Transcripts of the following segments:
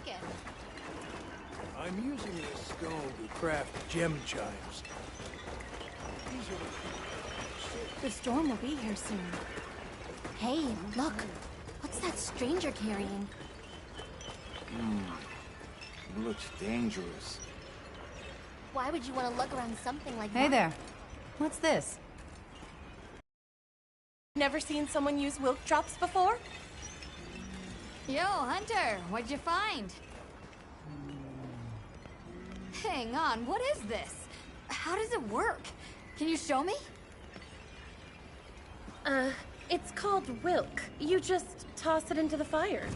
cooking? I'm using this stone to craft gem chimes. These are The storm will be here soon. Hey, look. What's that stranger carrying? Looks dangerous. Why would you want to lug around something like that? Hey there. What's this? Never seen someone use wilk drops before? Yo, Hunter, what'd you find? Hang on, what is this? How does it work? Can you show me? It's called wilk. You just toss it into the fire.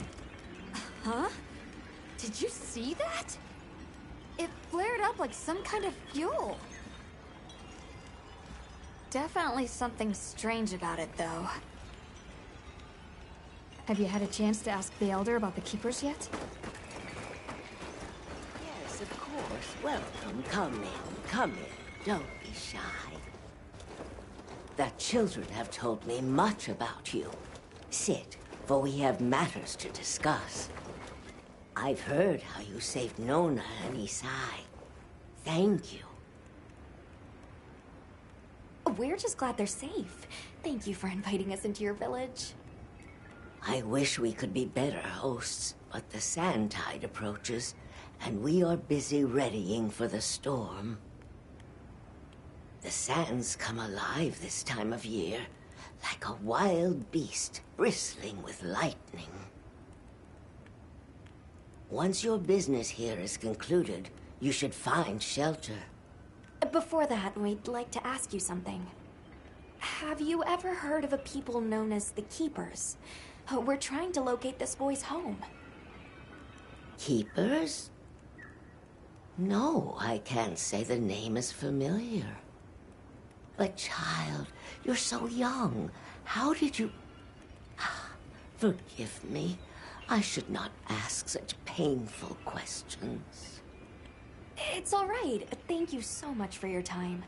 Huh? Did you see that? It flared up like some kind of fuel. Definitely something strange about it, though. Have you had a chance to ask the Elder about the Keepers yet? Yes, of course. Welcome. Come in. Come in. Don't be shy. The children have told me much about you. Sit, for we have matters to discuss. I've heard how you saved Nona and Isai. Thank you. We're just glad they're safe. Thank you for inviting us into your village. I wish we could be better hosts, but the sand tide approaches, and we are busy readying for the storm. The sands come alive this time of year, like a wild beast bristling with lightning. Once your business here is concluded, you should find shelter. Before that, we'd like to ask you something. Have you ever heard of a people known as the Keepers? We're trying to locate this boy's home. Keepers? No, I can't say the name is familiar. But child, you're so young. How did you... Forgive me. I should not ask such painful questions. It's all right. Thank you so much for your time.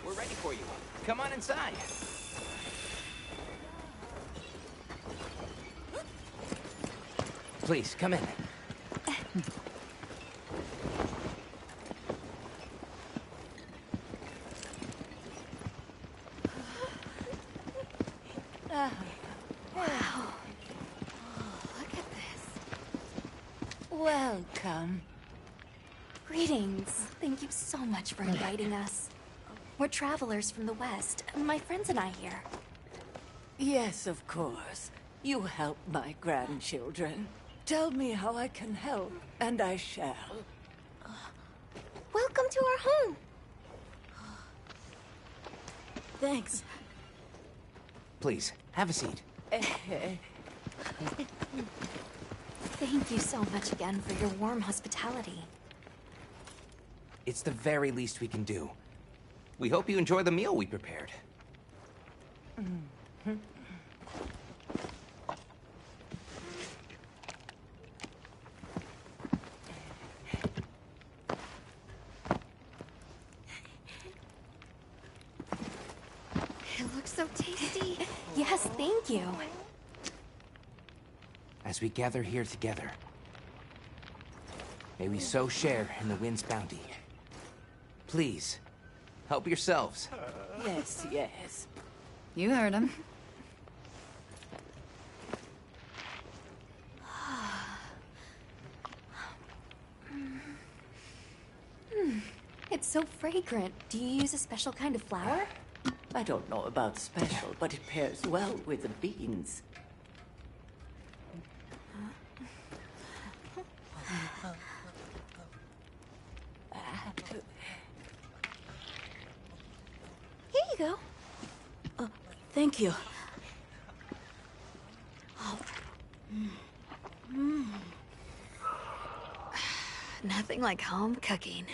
We're ready for you. Come on inside. Please, come in. Welcome. Greetings. Thank you so much for inviting us. We're travelers from the West. My friends and I here. Yes, of course. You help my grandchildren. Tell me how I can help, and I shall. Welcome to our home. Thanks. Please, have a seat. Thank you so much again for your warm hospitality. It's the very least we can do. We hope you enjoy the meal we prepared. It looks so tasty. Yes, thank you. As we gather here together, may we so share in the wind's bounty. Please, help yourselves. Yes, yes. You heard him. It's so fragrant. Do you use a special kind of flour? I don't know about special, but it pairs well with the beans. Here you go. Thank you. Nothing like home cooking.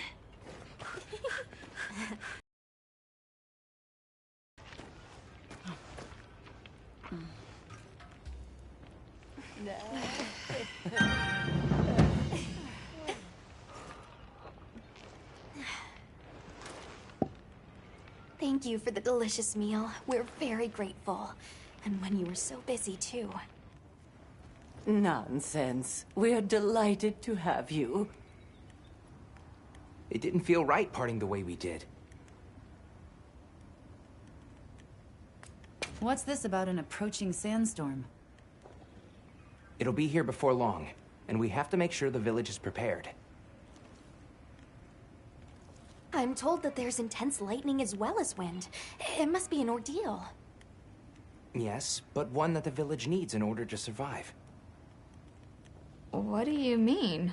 Thank you for the delicious meal. We're very grateful. And when you were so busy, too. Nonsense. We're delighted to have you. It didn't feel right parting the way we did. What's this about an approaching sandstorm? It'll be here before long, and we have to make sure the village is prepared. I'm told that there's intense lightning as well as wind. It must be an ordeal. Yes, but one that the village needs in order to survive. What do you mean?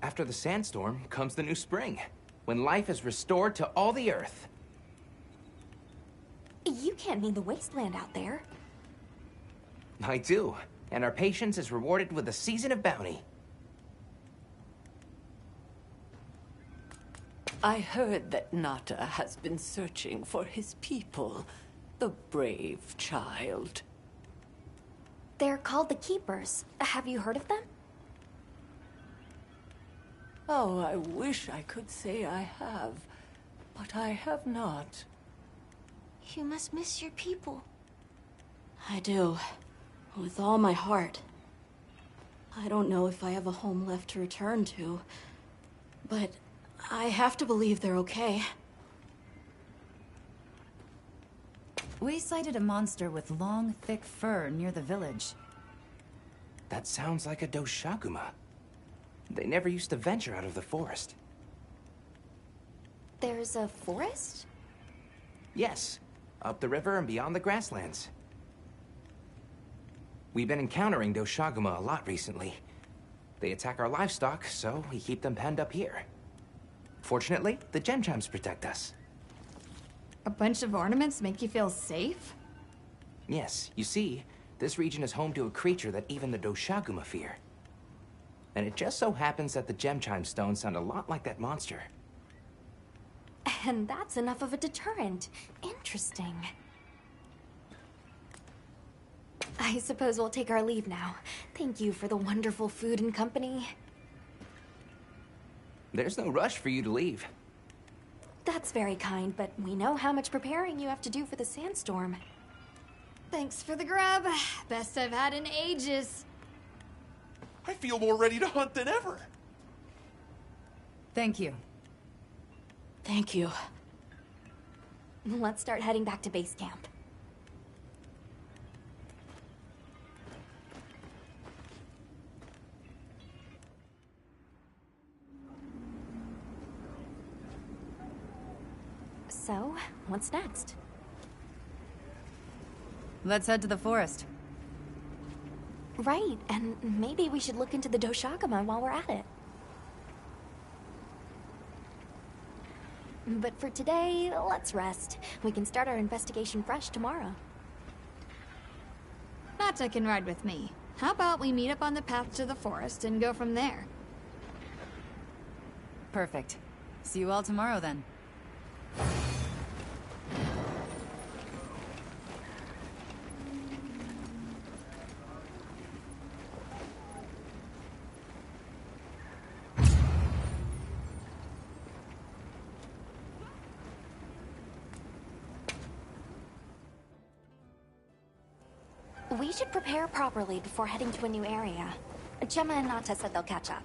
After the sandstorm comes the new spring, when life is restored to all the earth. You can't mean the wasteland out there. I do, and our patience is rewarded with a season of bounty. I heard that Nata has been searching for his people. The brave child. They're called the Keepers. Have you heard of them? Oh, I wish I could say I have, but I have not. You must miss your people. I do. With all my heart. I don't know if I have a home left to return to, but I have to believe they're okay. We sighted a monster with long, thick fur near the village. That sounds like a Doshaguma. They never used to venture out of the forest. There's a forest? Yes, up the river and beyond the grasslands. We've been encountering Doshaguma a lot recently. They attack our livestock, so we keep them penned up here. Fortunately, the gem chimes protect us. A bunch of ornaments make you feel safe? Yes, you see, this region is home to a creature that even the Doshaguma fear. And it just so happens that the gem chime stones sound a lot like that monster. And that's enough of a deterrent. Interesting. I suppose we'll take our leave now. Thank you for the wonderful food and company. There's no rush for you to leave. That's very kind, but we know how much preparing you have to do for the sandstorm. Thanks for the grub. Best I've had in ages. I feel more ready to hunt than ever. Thank you. Thank you. Let's start heading back to base camp. So, what's next? Let's head to the forest. Right, and maybe we should look into the Doshaguma while we're at it. But for today, let's rest. We can start our investigation fresh tomorrow. Nata can ride with me. How about we meet up on the path to the forest and go from there? Perfect. See you all tomorrow then. We should prepare properly before heading to a new area. Gemma and Nata said they'll catch up.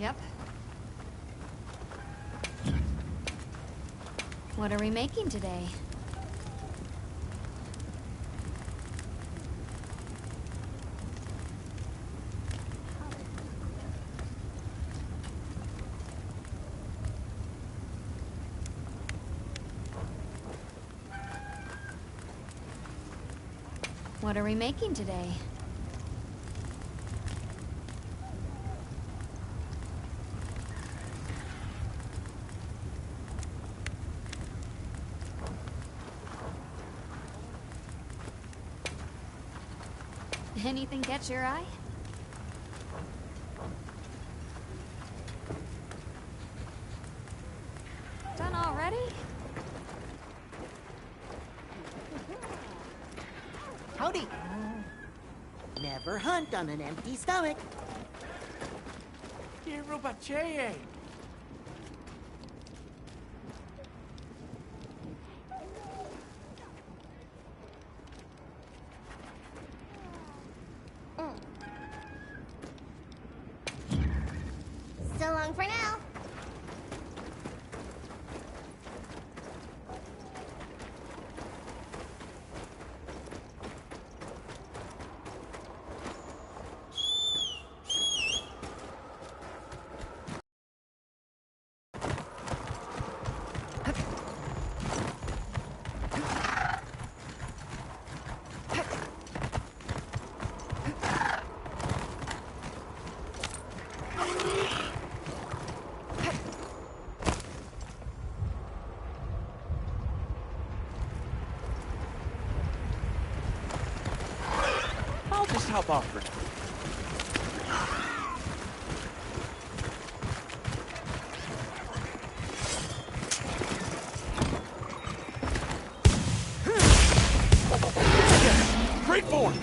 Yep. What are we making today? What are we making today? Anything catch your eye? Done already? Howdy. Never hunt on an empty stomach. Yerubache. So long for now. I'll just hop off for now. Great form!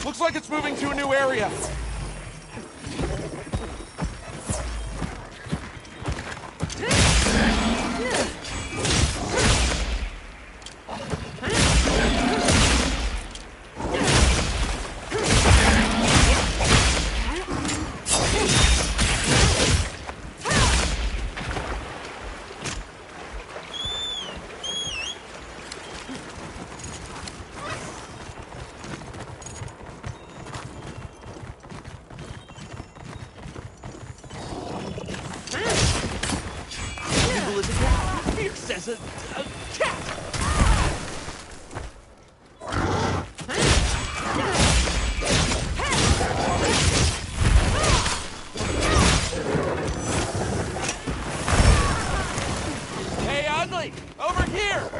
Looks like it's moving to a new area. fast as a cat! Hey, Ugly! Over here!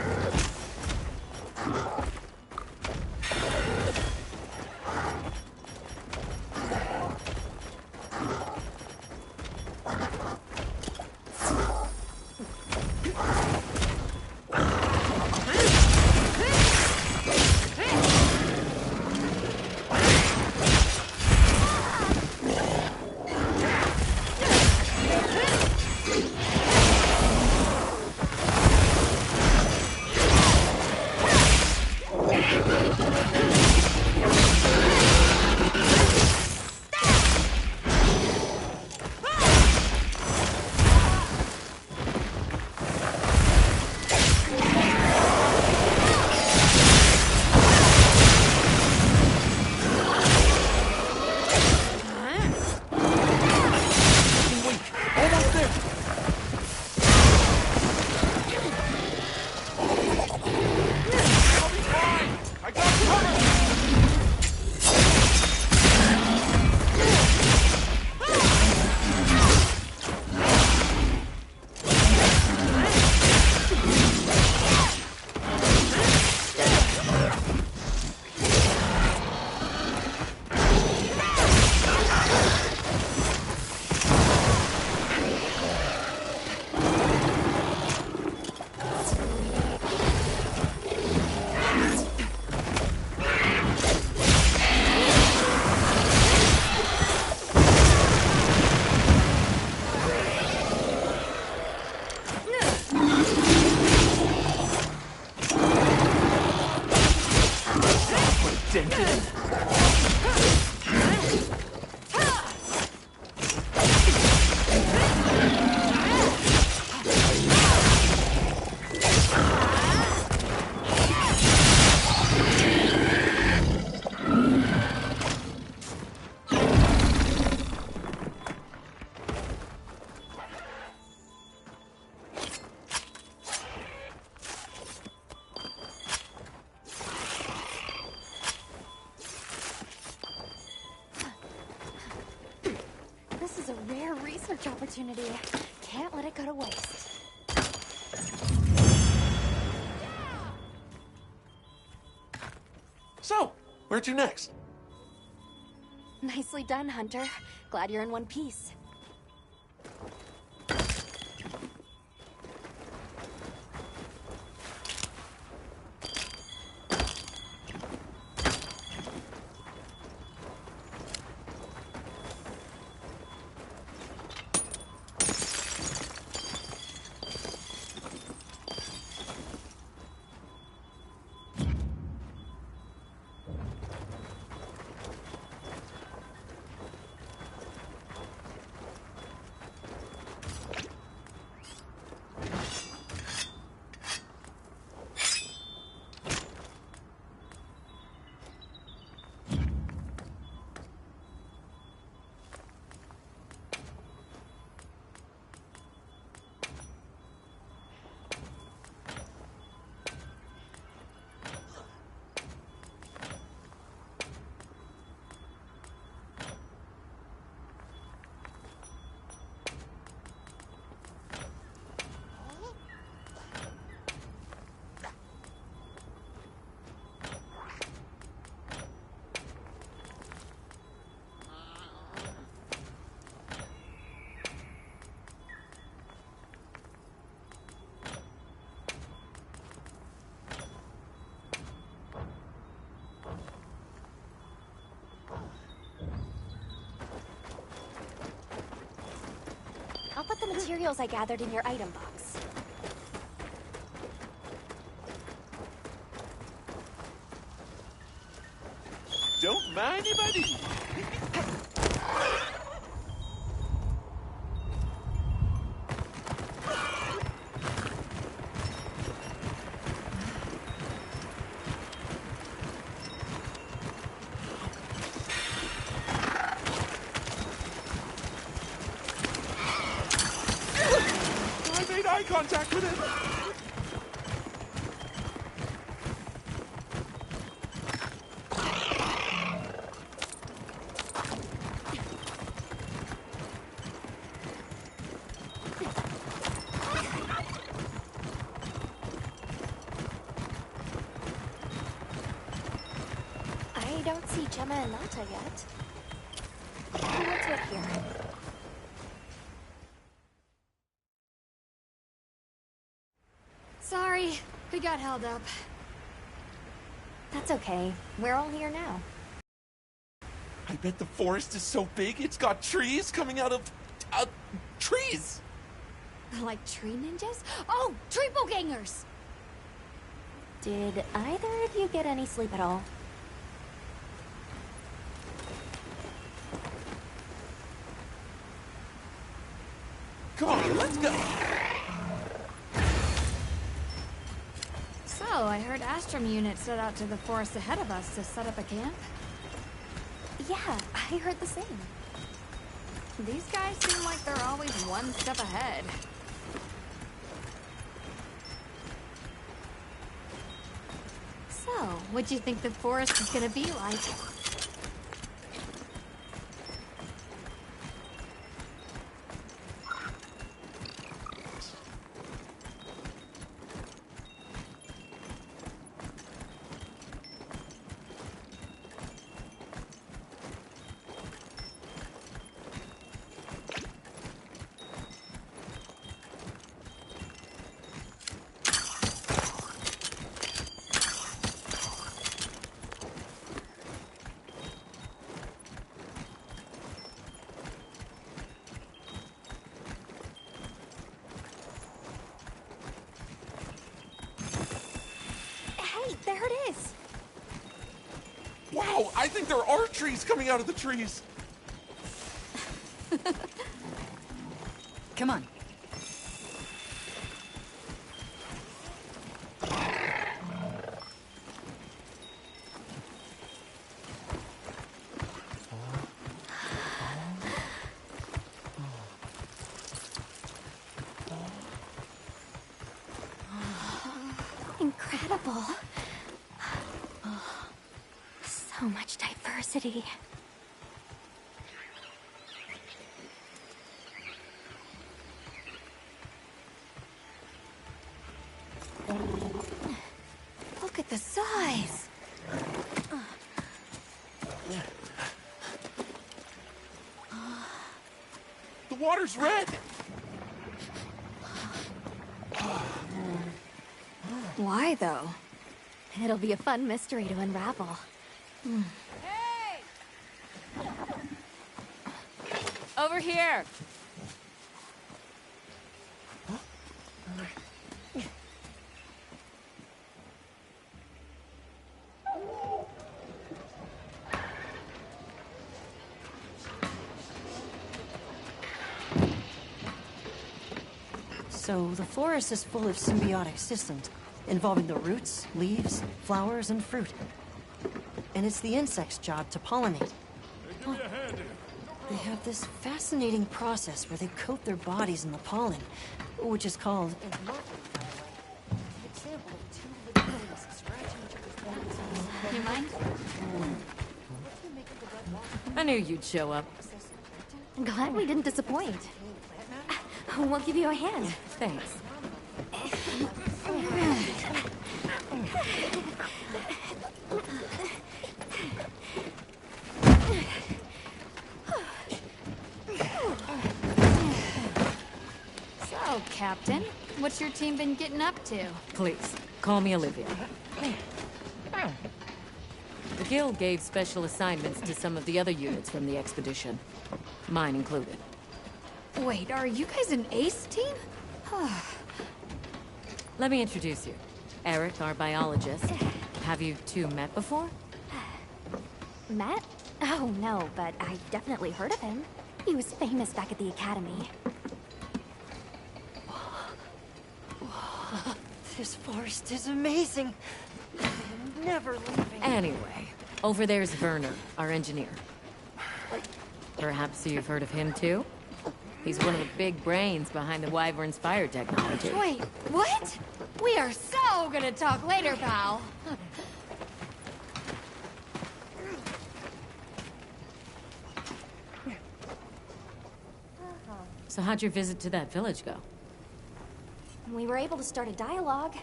This is a rare research opportunity. Can't let it go to waste. So, where to next? Nicely done, Hunter. Glad you're in one piece. I'll put the materials I gathered in your item box. Don't mind if I do. I made eye contact with him. Gemma and Nata yet. Who wants it here? Sorry, we got held up. That's okay. We're all here now. I bet the forest is so big it's got trees coming out of... trees! Like tree ninjas? Oh, triple gangers! Did either of you get any sleep at all? Come on, let's go! So, I heard Astrum unit set out to the forest ahead of us to set up a camp. Yeah, I heard the same. These guys seem like they're always one step ahead. So, what'd you think the forest is gonna be like? There it is! Wow, I think there are trees coming out of the trees! Come on. Incredible. So much diversity. Look at the size! The water's red! Why, though? It'll be a fun mystery to unravel. Hey! Over here! So, the forest is full of symbiotic systems, involving the roots, leaves, flowers, and fruit. And it's the insect's job to pollinate. Give me a hand here. They have this fascinating process where they coat their bodies in the pollen, which is called... You mind? I knew you'd show up. Glad we didn't disappoint. We'll give you a hand. Thanks. So, Captain, what's your team been getting up to? Please, call me Olivia. The Guild gave special assignments to some of the other units from the expedition. Mine included. Wait, are you guys an ace team? Let me introduce you. Eric, our biologist. Have you two met before? Met? Oh, no, but I definitely heard of him. He was famous back at the academy. This forest is amazing. I am never leaving. Anyway, over there's Werner, our engineer. Perhaps you've heard of him too? He's one of the big brains behind the Wyvern's fire technology. Wait, what? We are so gonna talk later, pal. So how'd your visit to that village go? We were able to start a dialogue.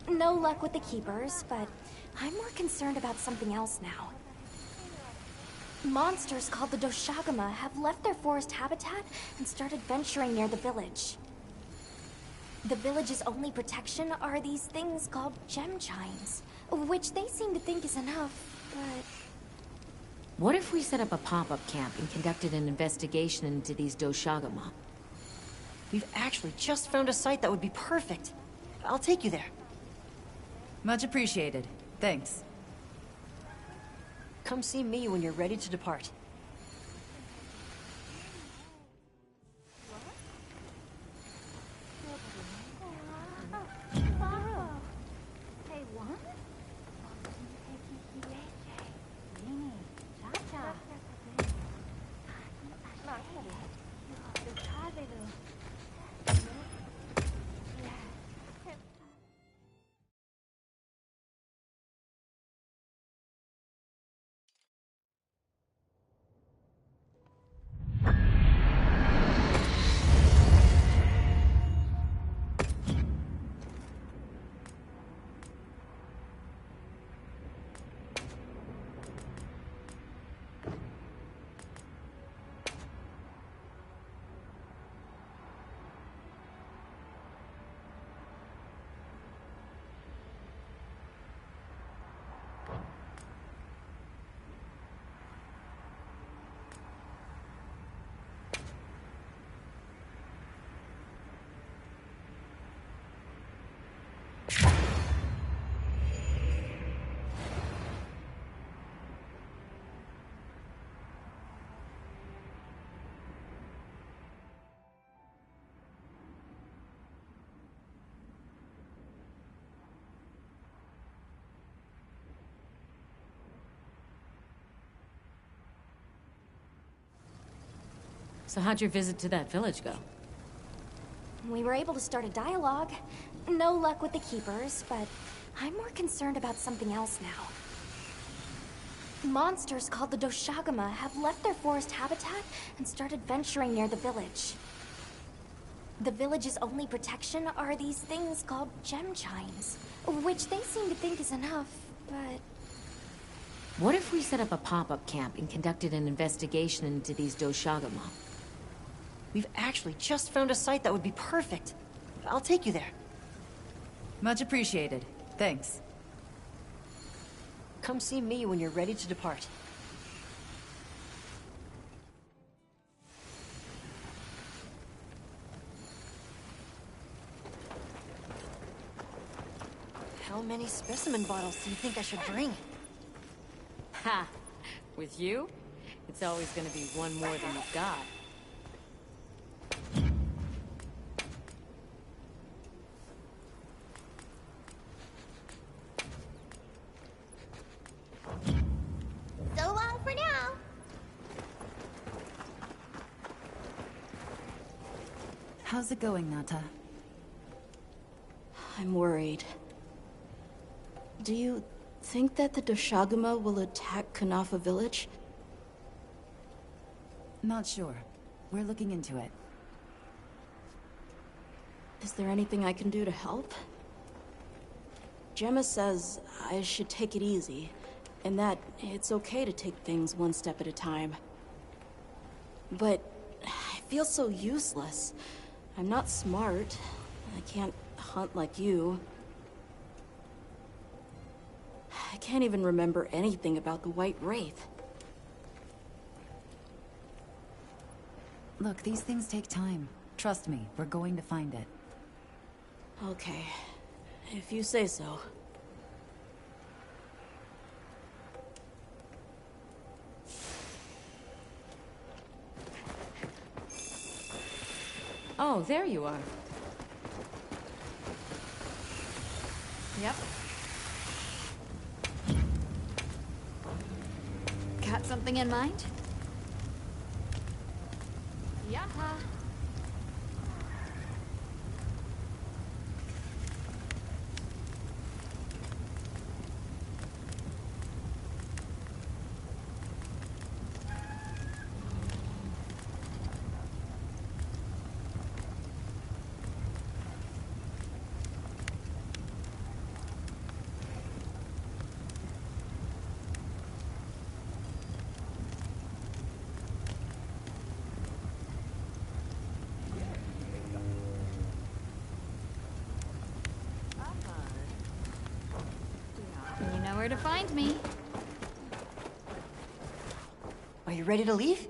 No luck with the Keepers, but I'm more concerned about something else now. Monsters called the Doshagama have left their forest habitat and started venturing near the village. The village's only protection are these things called gem chimes, which they seem to think is enough, but... What if we set up a pop-up camp and conducted an investigation into these Doshagama? We've actually just found a site that would be perfect. I'll take you there. Much appreciated. Thanks. Come see me when you're ready to depart. So how'd your visit to that village go? We were able to start a dialogue. No luck with the keepers, but I'm more concerned about something else now. Monsters called the Doshagama have left their forest habitat and started venturing near the village. The village's only protection are these things called gem chimes, which they seem to think is enough, but... What if we set up a pop-up camp and conducted an investigation into these Doshagama? We've actually just found a site that would be perfect. I'll take you there. Much appreciated. Thanks. Come see me when you're ready to depart. How many specimen bottles do you think I should bring? Ha! With you, it's always gonna be one more than you've got. So long for now. How's it going, Nata? I'm worried. Do you think that the Doshagama will attack Kanafa village? Not sure. We're looking into it. Is there anything I can do to help? Gemma says I should take it easy, and that it's okay to take things one step at a time. But I feel so useless. I'm not smart. I can't hunt like you. I can't even remember anything about the White Wraith. Look, these things take time. Trust me, we're going to find it. Okay, if you say so. Oh, there you are. Yep. Got something in mind? Yaha. behind me. Are you ready to leave?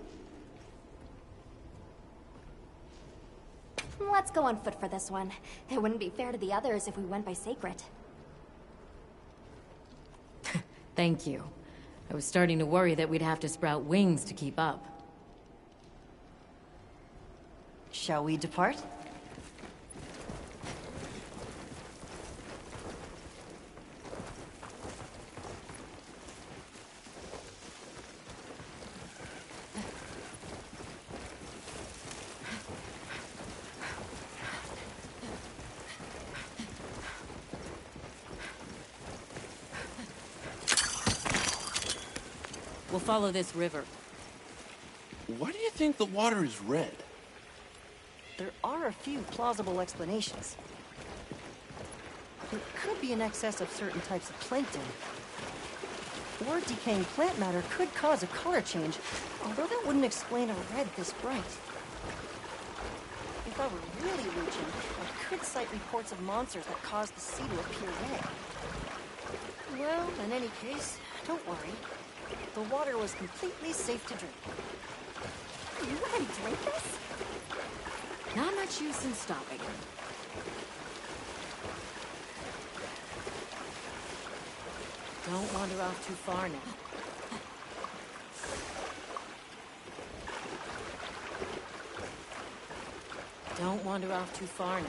Let's go on foot for this one. It wouldn't be fair to the others if we went by Sacred. Thank you. I was starting to worry that we'd have to sprout wings to keep up. Shall we depart? We'll follow this river. Why do you think the water is red? There are a few plausible explanations. It could be an excess of certain types of plankton. Or decaying plant matter could cause a color change, although that wouldn't explain a red this bright. If I were really reaching, I could cite reports of monsters that cause the sea to appear red. Well, in any case, don't worry. The water was completely safe to drink. You want to drink this? Not much use in stopping. Don't wander off too far now. Don't wander off too far now.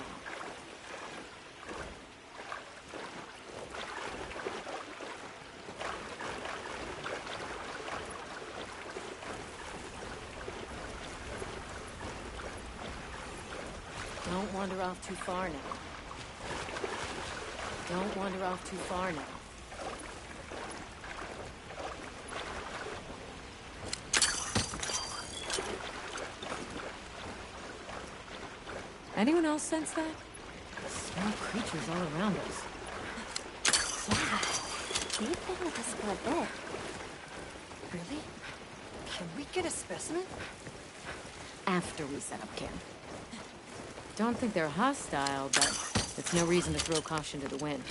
Don't wander off too far now. Don't wander off too far now. Anyone else sense that? Small creatures all around us. Yeah, they've been with us for a bit. Really? Can we get a specimen? After we set up camp. Don't think they're hostile, but it's no reason to throw caution to the wind.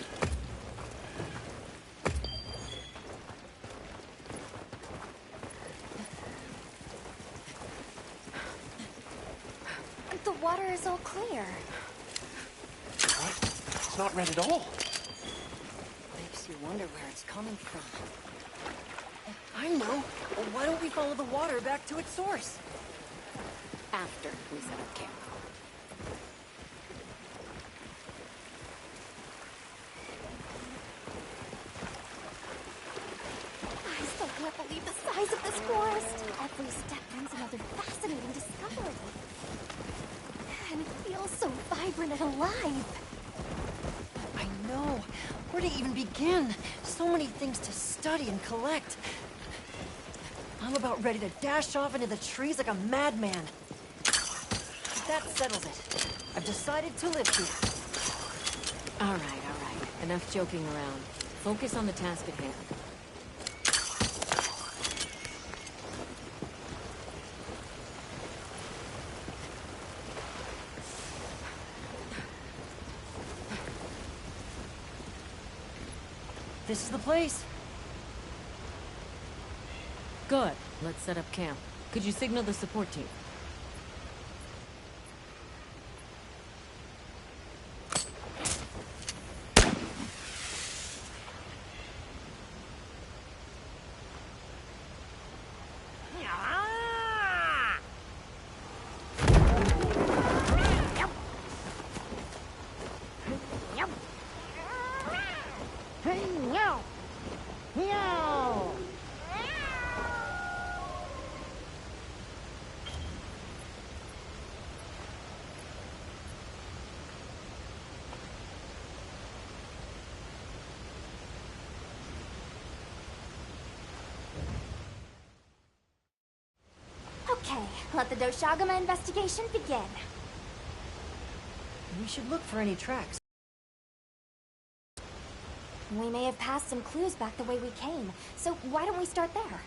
The water is all clear. What? It's not red at all. Makes you wonder where it's coming from. I know. Well, why don't we follow the water back to its source? After we set up camp. I still can't believe the size of this forest. Every step brings another fascinating discovery. And it feels so vibrant and alive. I know. Where to even begin? So many things to study and collect. I'm about ready to dash off into the trees like a madman. That settles it. I've decided to live here. All right. Enough joking around. Focus on the task at hand. This is the place. Good. Let's set up camp. Could you signal the support team? Okay, let the Doshagama investigation begin. We should look for any tracks. We may have passed some clues back the way we came, so why don't we start there?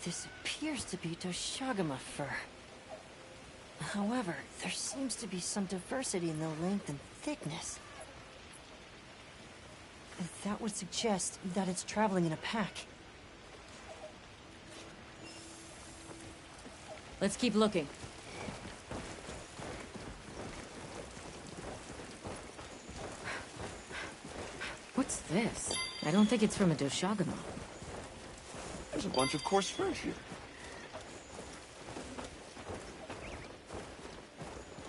This appears to be Doshagama fur. However, there seems to be some diversity in the length and thickness. That would suggest that it's traveling in a pack. Let's keep looking. What's this? I don't think it's from a Doshagama. There's a bunch of coarse fur here.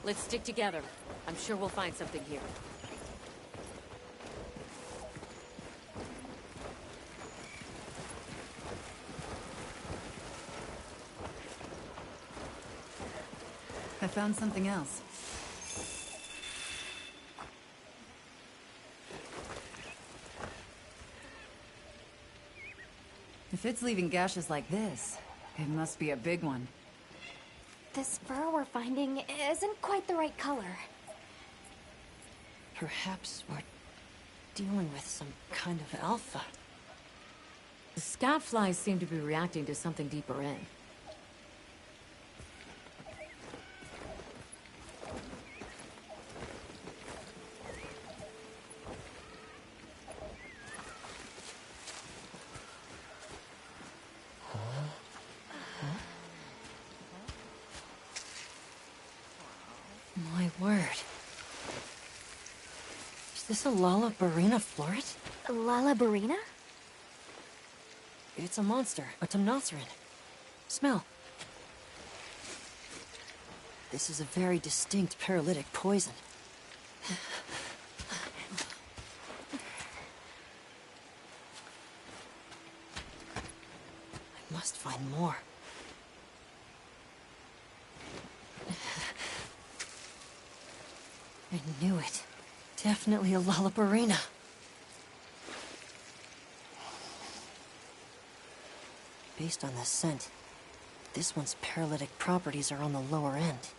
Let's stick together. I'm sure we'll find something here. I found something else. If it's leaving gashes like this, it must be a big one. This fur we're finding isn't quite the right color. Perhaps we're dealing with some kind of alpha. The scout flies seem to be reacting to something deeper in. My word. Is this a Lalabarina floret? Lalabarina? It's a monster, a Temnoceran. Smell. This is a very distinct paralytic poison. I must find more. I knew it. Definitely a Lalabarina. Based on the scent, this one's paralytic properties are on the lower end.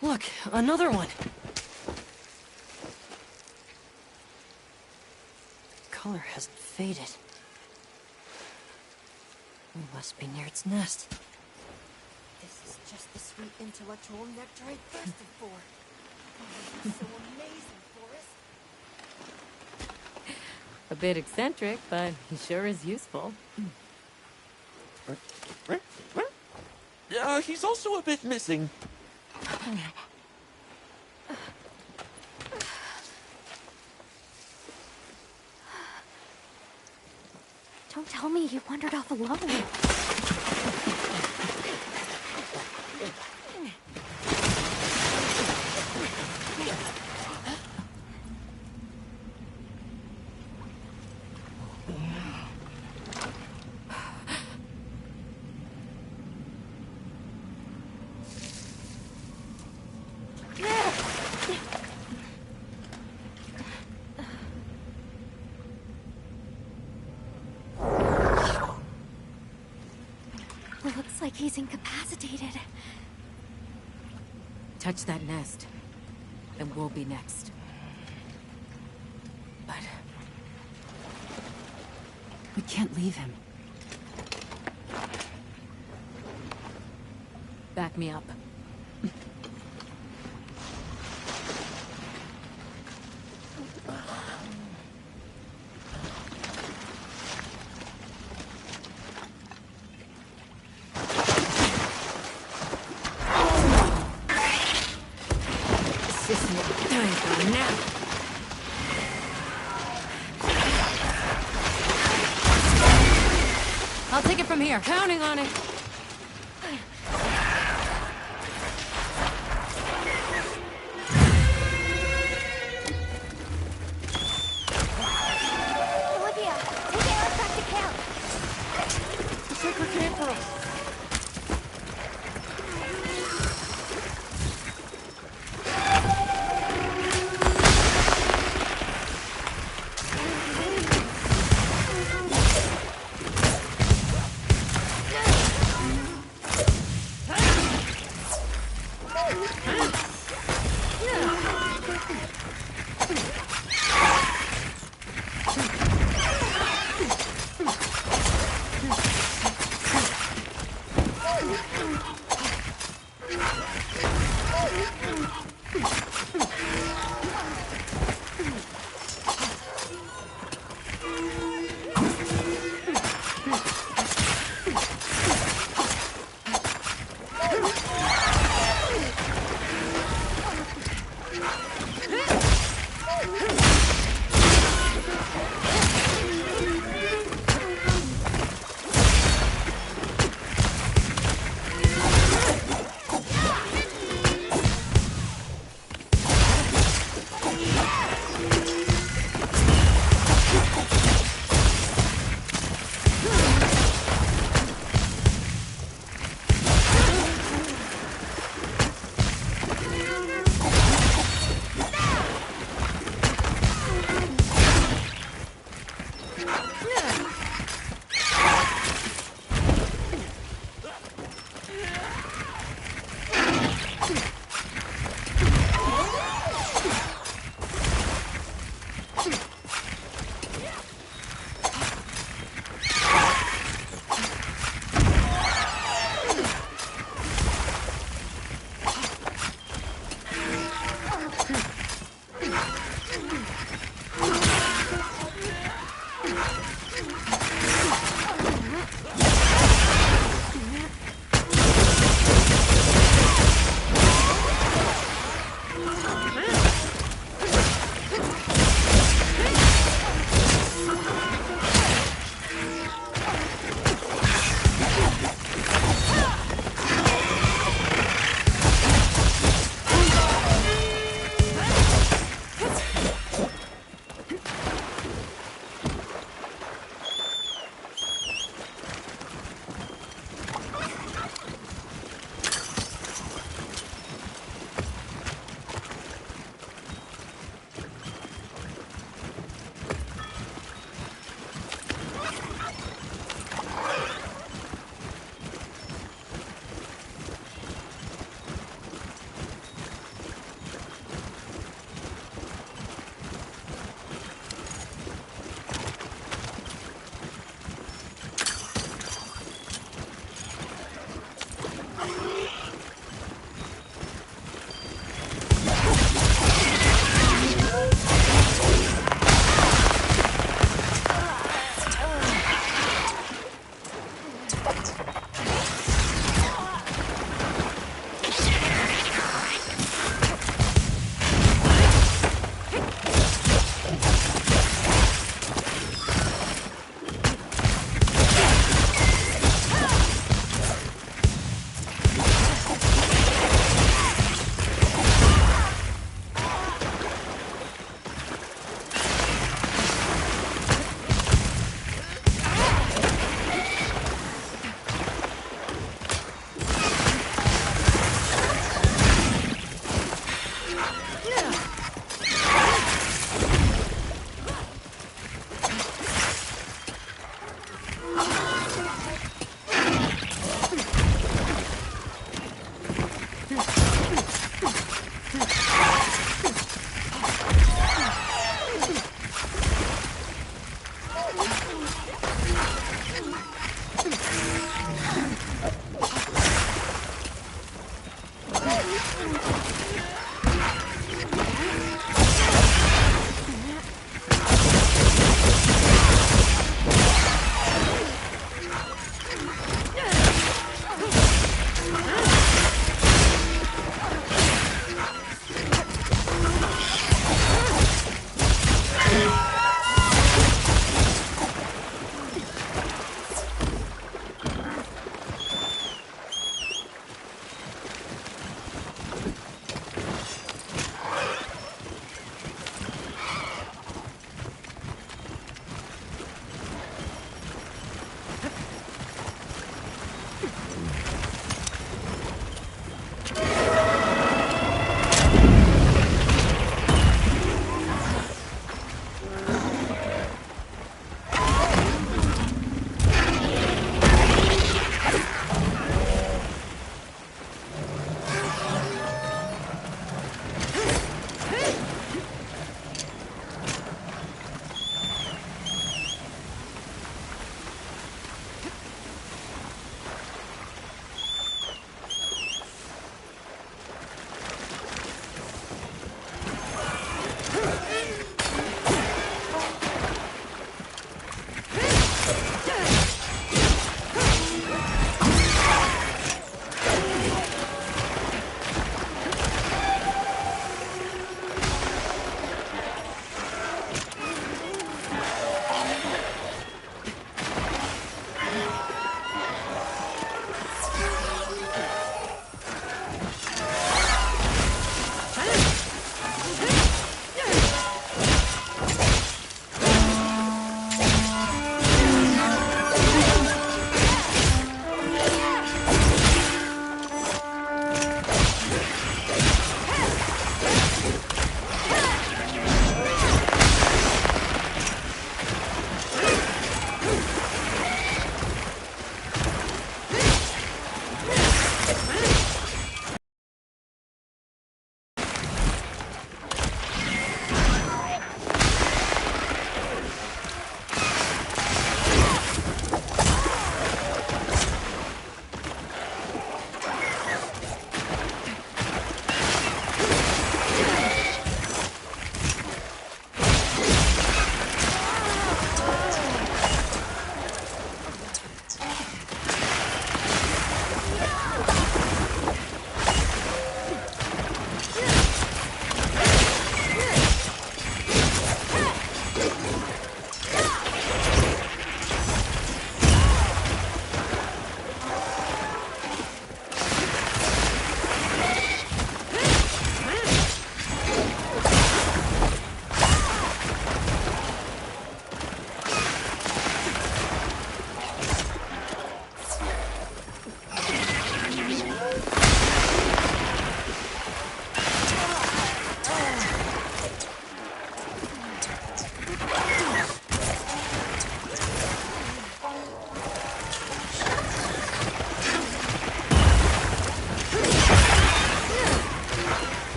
Look, another one! Color hasn't faded. We must be near its nest. This is just the sweet intellectual nectar I thirsted for. Oh, this is so amazing, Forrest. A bit eccentric, but he sure is useful. He's also a bit missing. Don't tell me you wandered off alone. Looks like he's incapacitated. Touch that nest, and we'll be next. But We can't leave him. Back me up. I'll take it from here. Counting on it. Olivia, take Eric back to camp. The sacred came for us.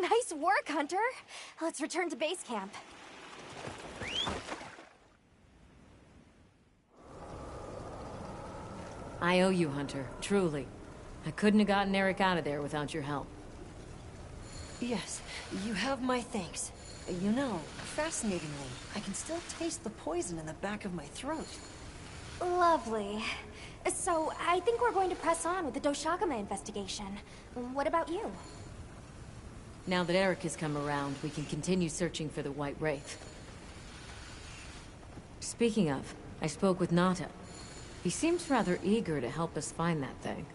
Nice work, Hunter. Let's return to base camp. I owe you, Hunter. Truly. I couldn't have gotten Eric out of there without your help. Yes, you have my thanks. You know, fascinatingly, I can still taste the poison in the back of my throat. Lovely. So, I think we're going to press on with the Doshagama investigation. What about you? Now that Eric has come around, we can continue searching for the White Wraith. Speaking of, I spoke with Nata. He seems rather eager to help us find that thing.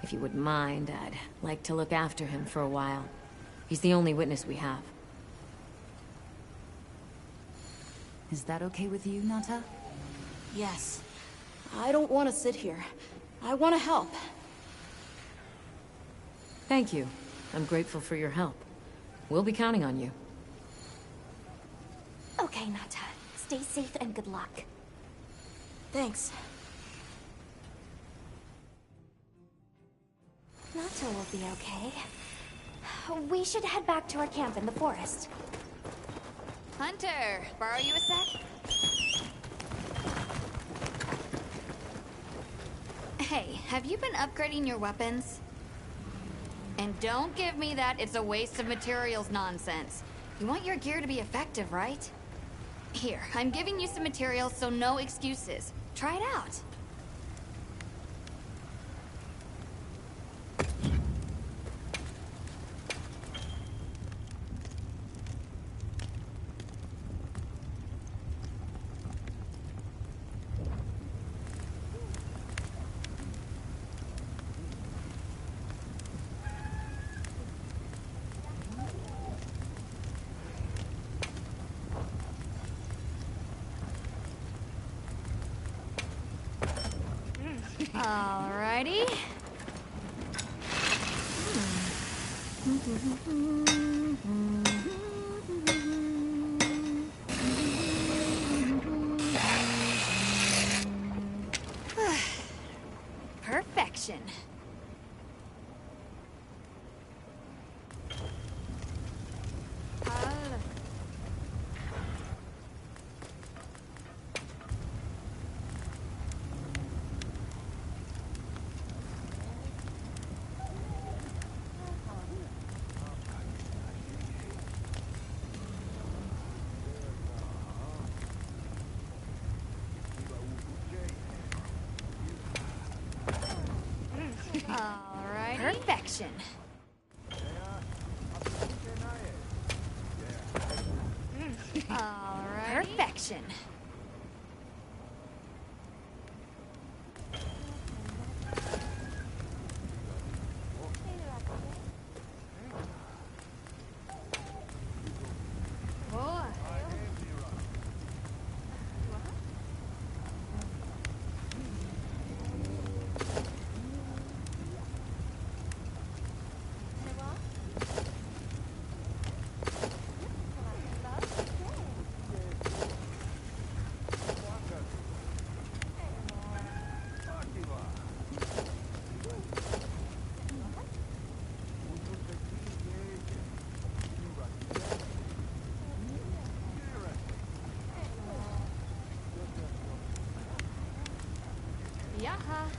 If you wouldn't mind, I'd like to look after him for a while. He's the only witness we have. Is that okay with you, Nata? Yes. I don't want to sit here. I want to help. Thank you. I'm grateful for your help. We'll be counting on you. Okay, Nata. Stay safe and good luck. Thanks. Nata will be okay. We should head back to our camp in the forest. Hunter, borrow you a sec? Hey, have you been upgrading your weapons? And don't give me that it's a waste of materials nonsense. You want your gear to be effective, right? Here, I'm giving you some materials, so no excuses. Try it out. Alrighty. Perfection. Alright. Perfection. Alright. Perfection. Yaha.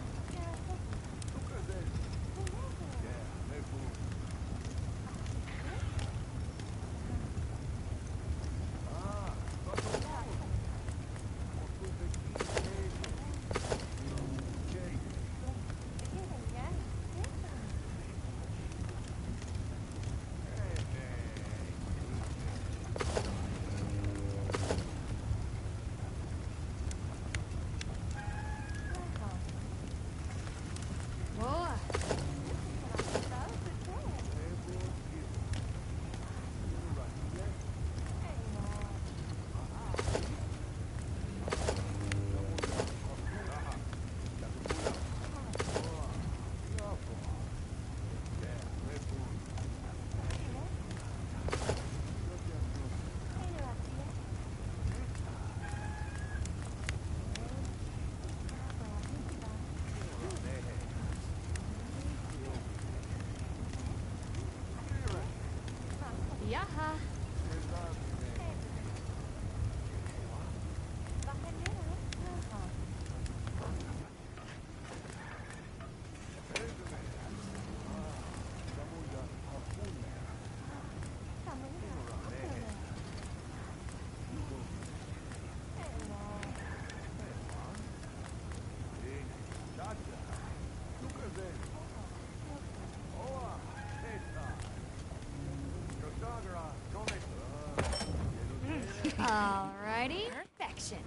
Alrighty. Perfection.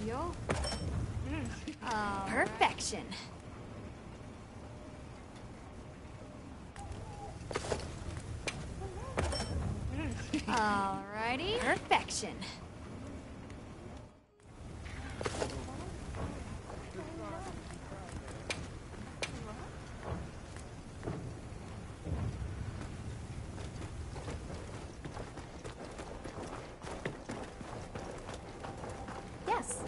Yo. Perfection. Alrighty. Perfection. Yes.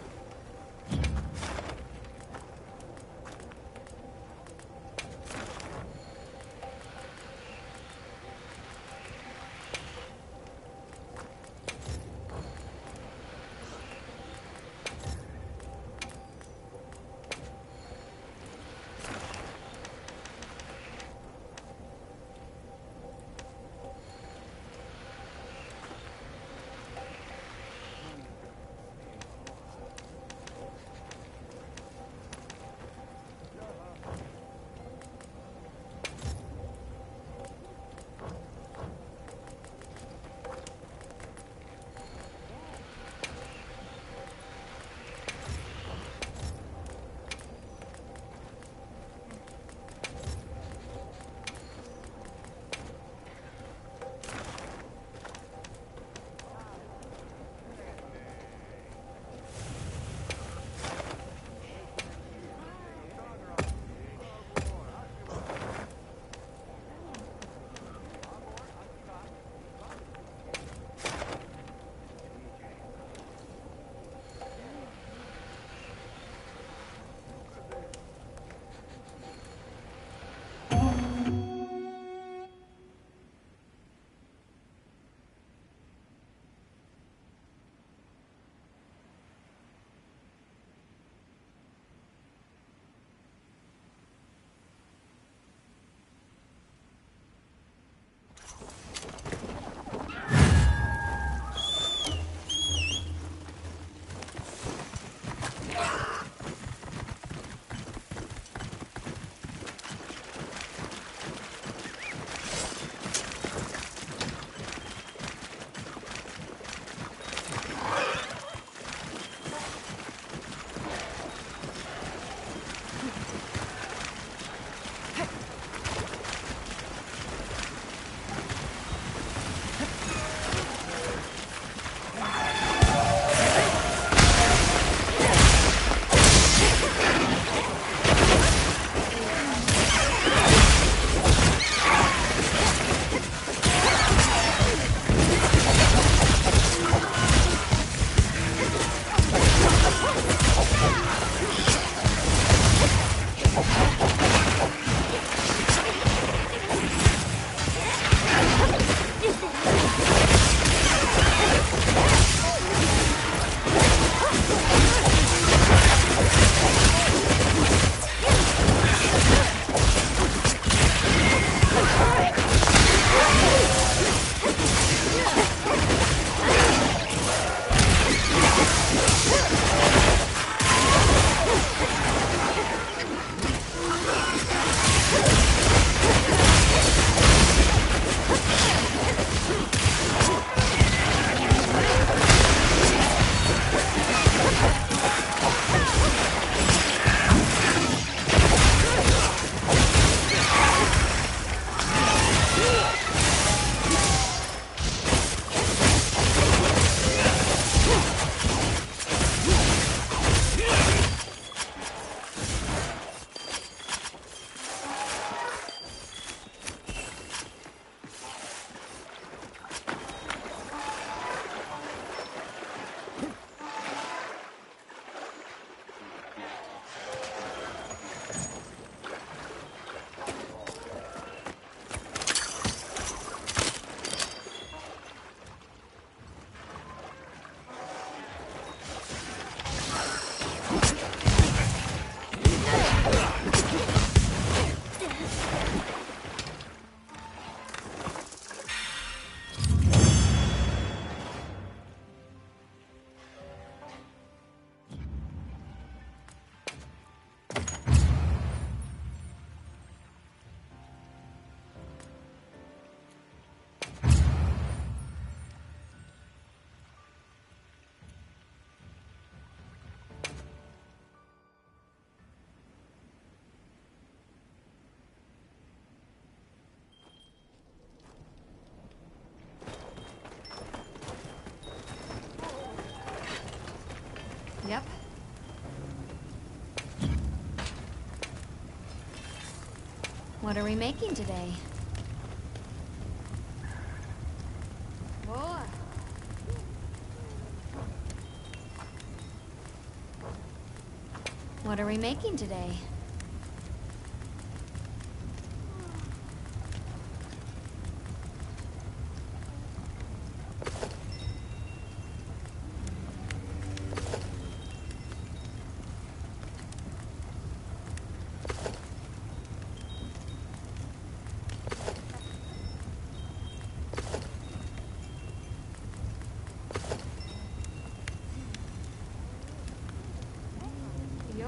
Yep. What are we making today? Whoa. What are we making today? Yo.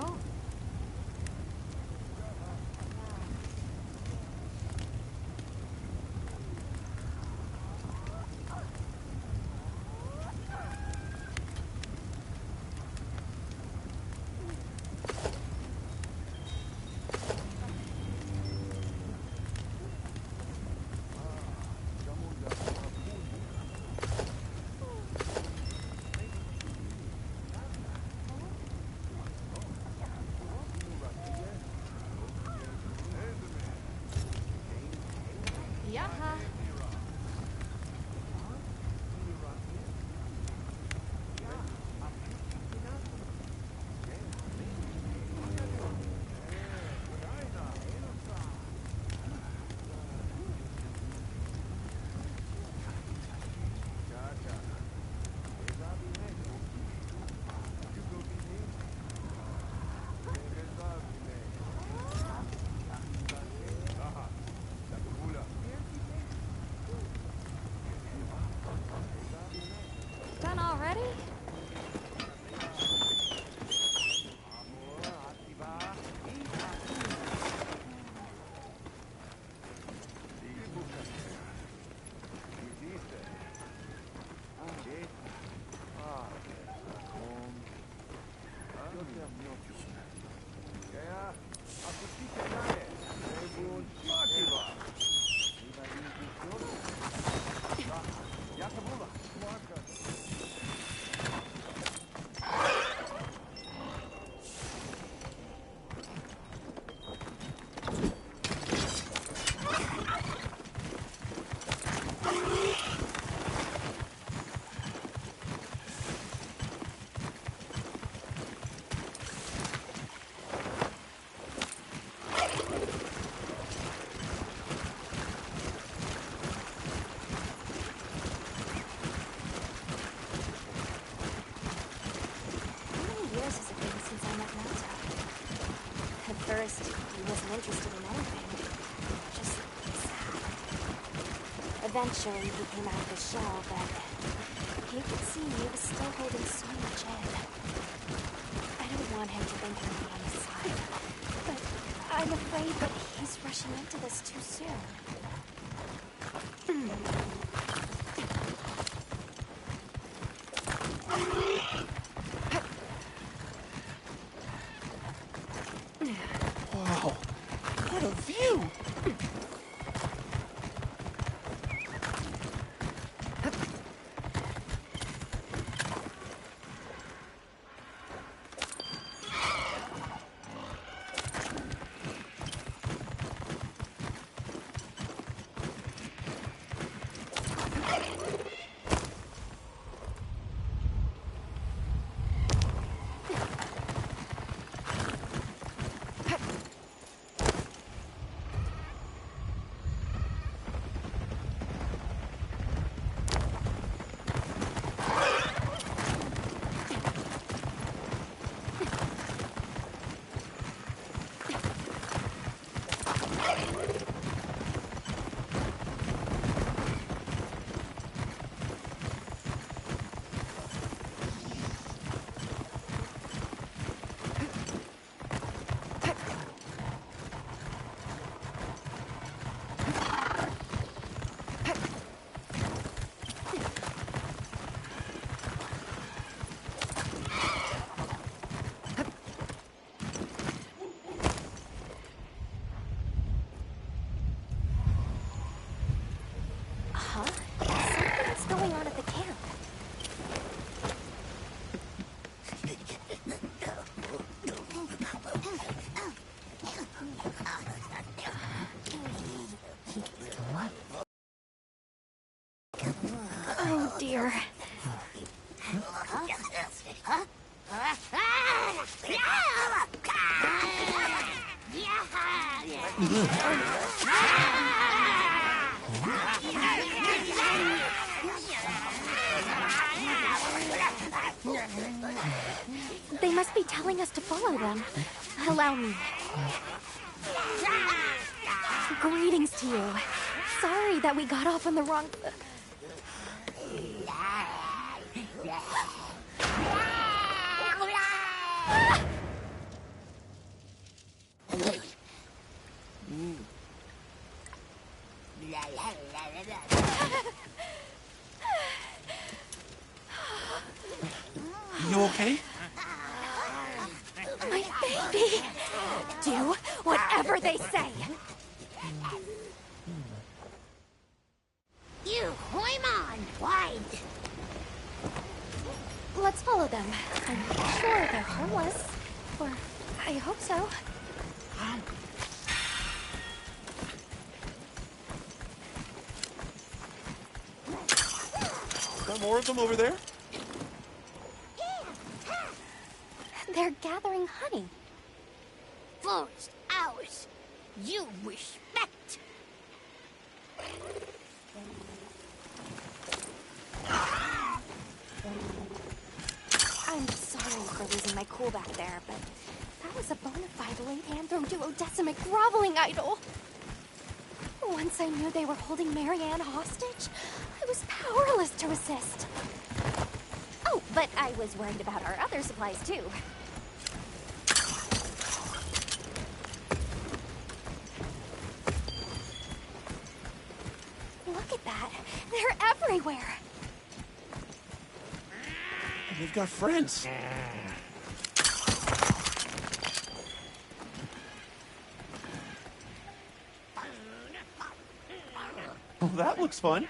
Yaha. Done already? How many years has it been since I met Nato? At first, he wasn't interested in anything. Just sad. Eventually, he came out of his shell, but you could see he was still holding so much in. I don't want him to think I'm not on his side, but I'm afraid that he's rushing into this too soon. Wow, what a view! They must be telling us to follow them. Allow me. Greetings to you. Sorry that we got off on the wrong... You okay? My baby! Do whatever they say! You, Hoimon, wide. Let's follow them. I'm sure they're harmless. Or I hope so. Got more of them over there? They're gathering honey. Forest, ours. You respect. I'm sorry for losing my cool back there, but that was a bona fide late anthro-duodecimic groveling idol. Once I knew they were holding Marianne hostage, I was powerless to resist. Oh, but I was worried about our other supplies too. Look at that. They're everywhere. They've got friends. Oh, that looks fun.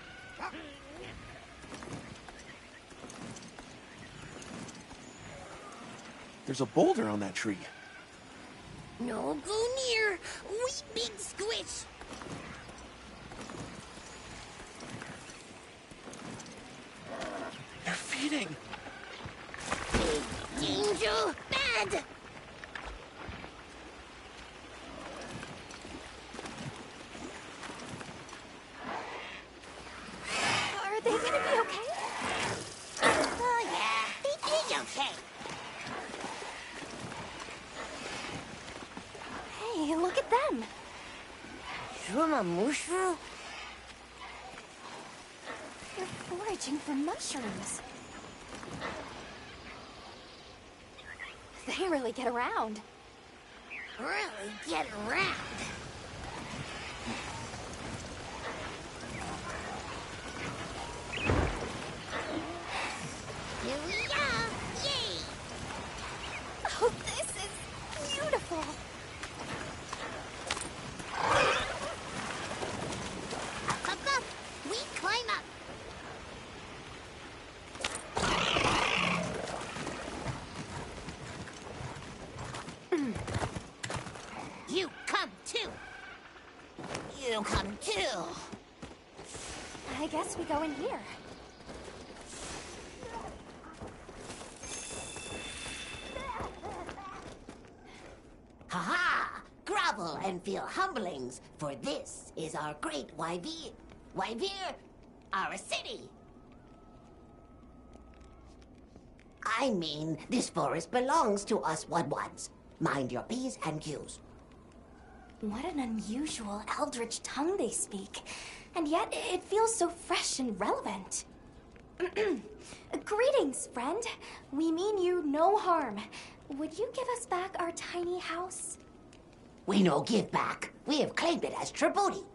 There's a boulder on that tree. No go near. We big squish. They're feeding. Big danger. Bad. Are they gonna be okay? Oh, yeah. It is okay. Hey, look at them. Mushu? They're foraging for mushrooms. They really get around. Really get around. Here we are. Yay! Oh, this is beautiful. Up. We climb up. You come too. You come too. I guess we go in here. Ha-ha! Grovel and feel humblings, for this is our great YUURRR. YUURRR, our city. I mean, this forest belongs to us Wudwuds. Mind your P's and Q's. What an unusual eldritch tongue they speak. And yet, it feels so fresh and relevant. Greetings, friend. We mean you no harm. Would you give us back our tiny house? We no give back. We have claimed it as tribute.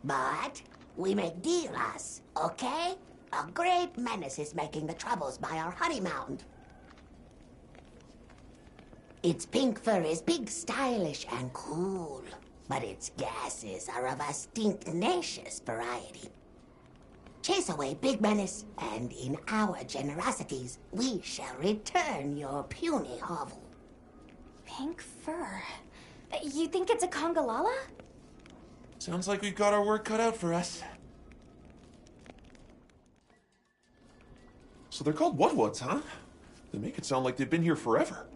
But we make deal us, okay? A great menace is making the troubles by our honey mountain. Its pink fur is big, stylish, and cool, but its gases are of a stinknacious variety. Chase away big menace, and in our generosities, we shall return your puny hovel. Pink fur. You think it's a Congalala? Sounds like we've got our work cut out for us. So they're called Wudwuds, huh? They make it sound like they've been here forever.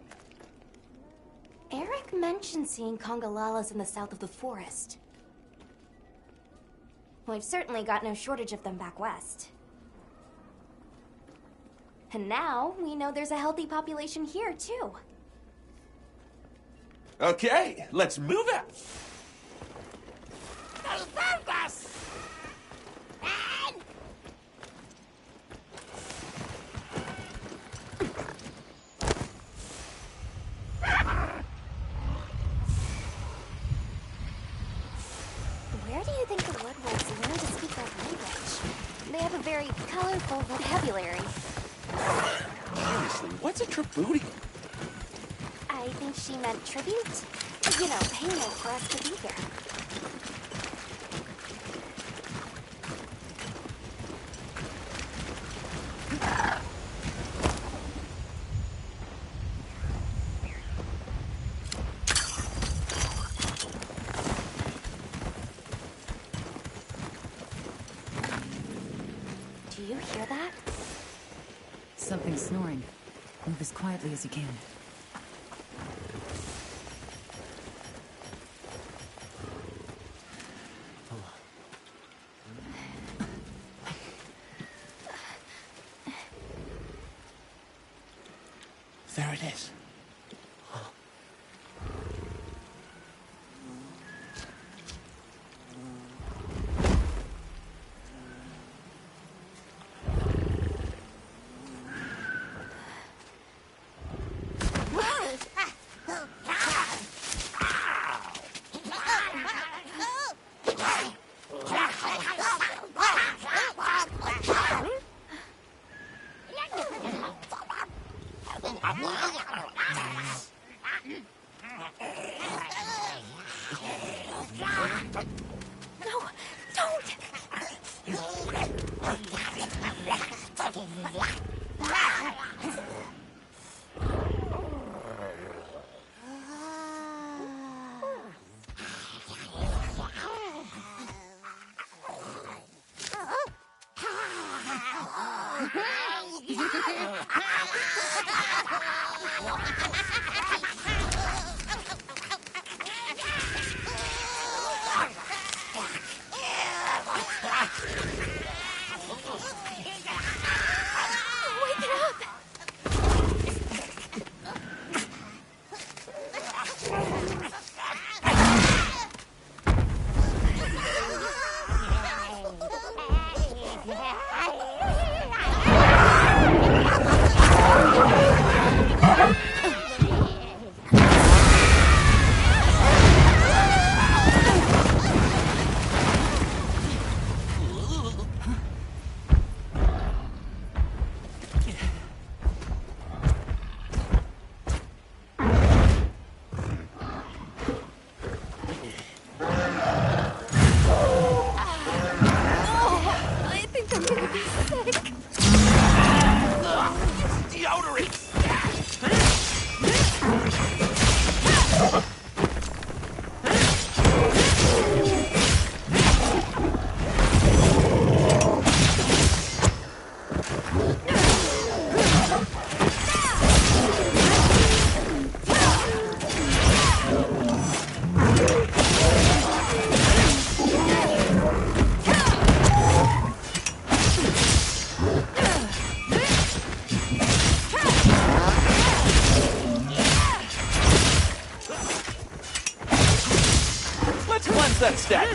Eric mentioned seeing congolalas in the south of the forest. We've certainly got no shortage of them back west. And now, we know there's a healthy population here, too. Okay, let's move out. Where do you think the Woodwolves learn to speak that language? They have a very colorful vocabulary. Seriously, what's a tribute? I think she meant tribute. You know, payment for us to be here. Do you hear that? Something snoring. Move as quietly as you can. There it is. No, don't! Wake it up! I think I'm gonna be sick. Deodorant! Let's cleanse that stack.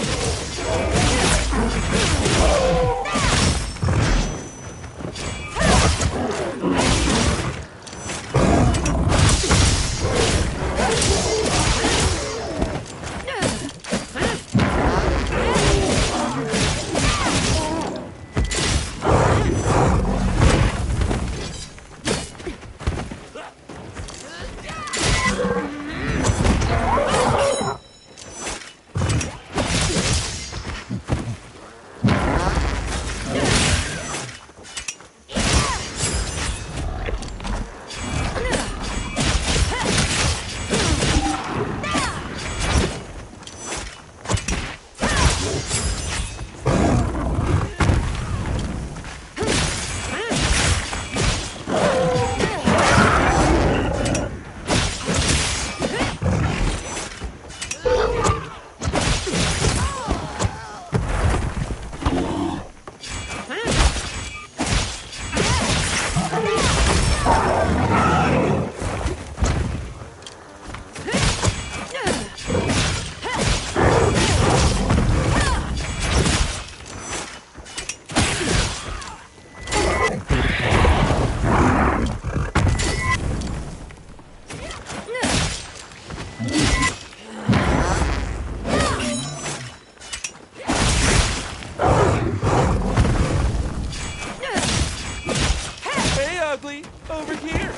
ugly. Over here.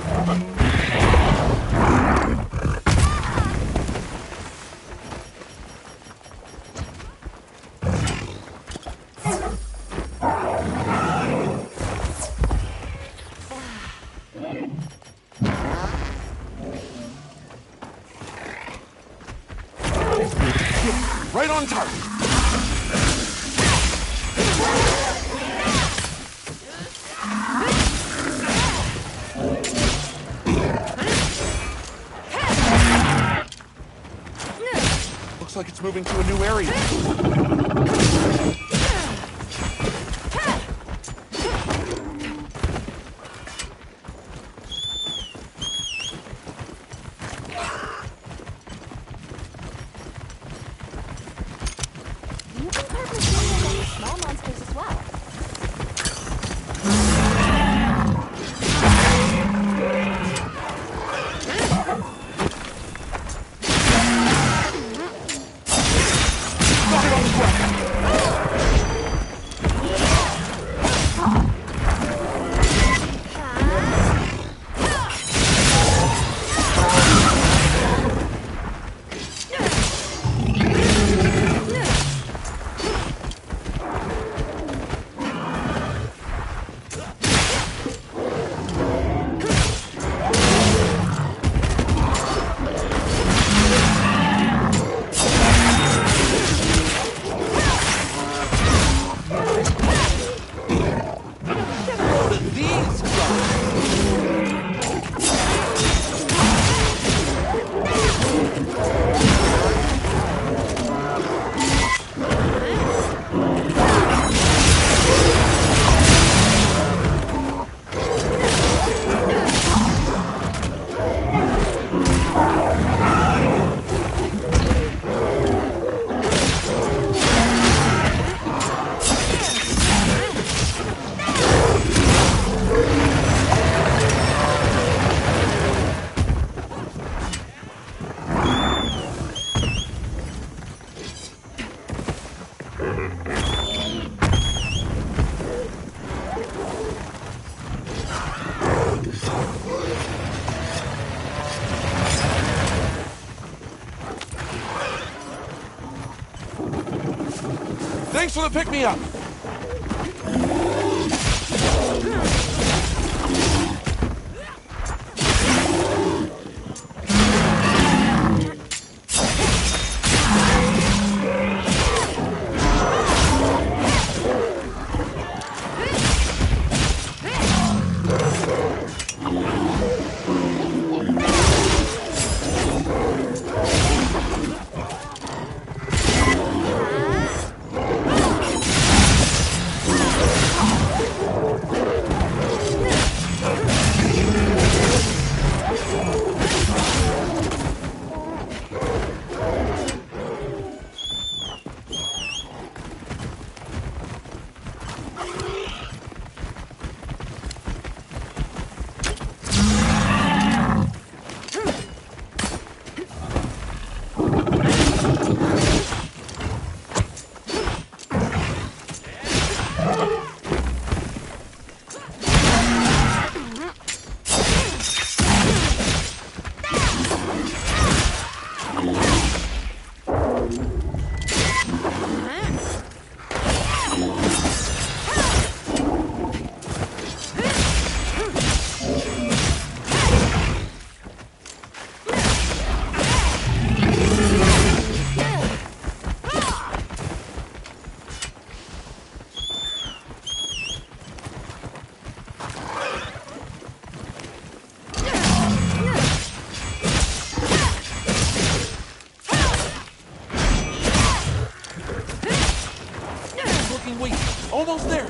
Right on target. Looks like it's moving to a new area. You can carve materials on the small monsters as well. Thanks for the pick-me-up. Almost there.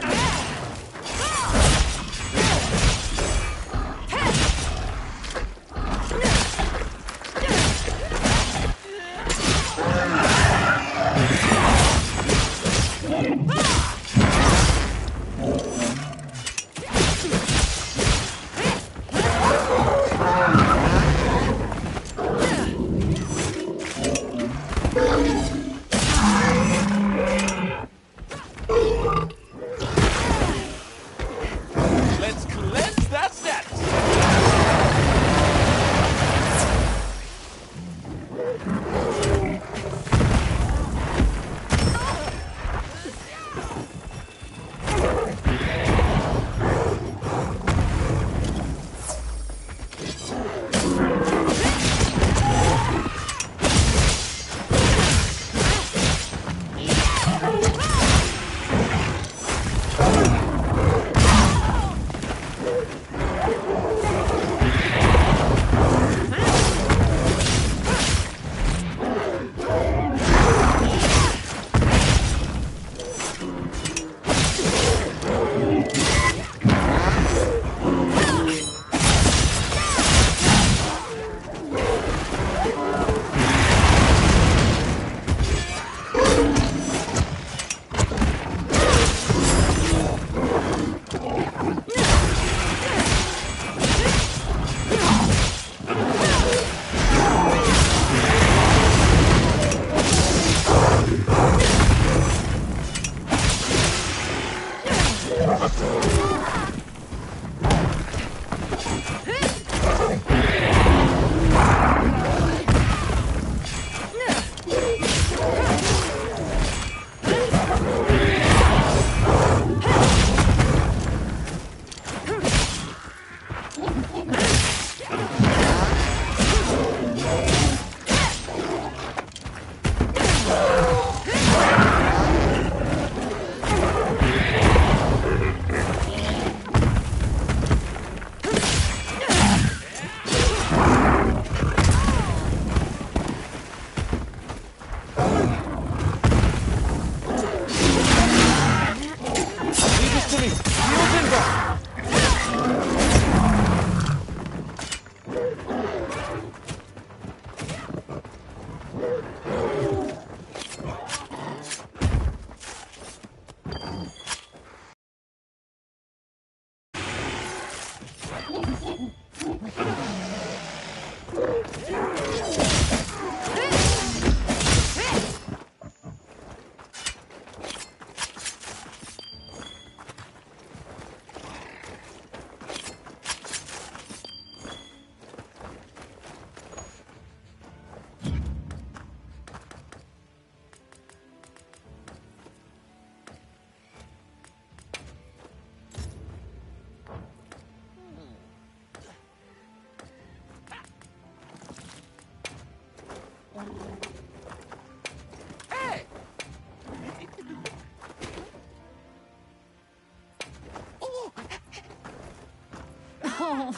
Oh.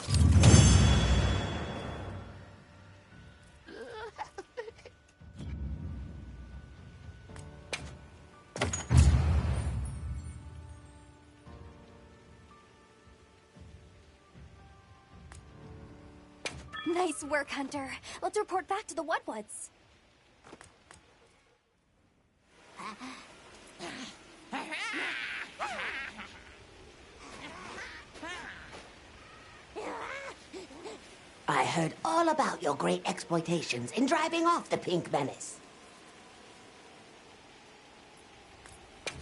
Nice work, Hunter. Let's report back to the Woodwoods. I heard all about your great exploitations in driving off the Pink Menace.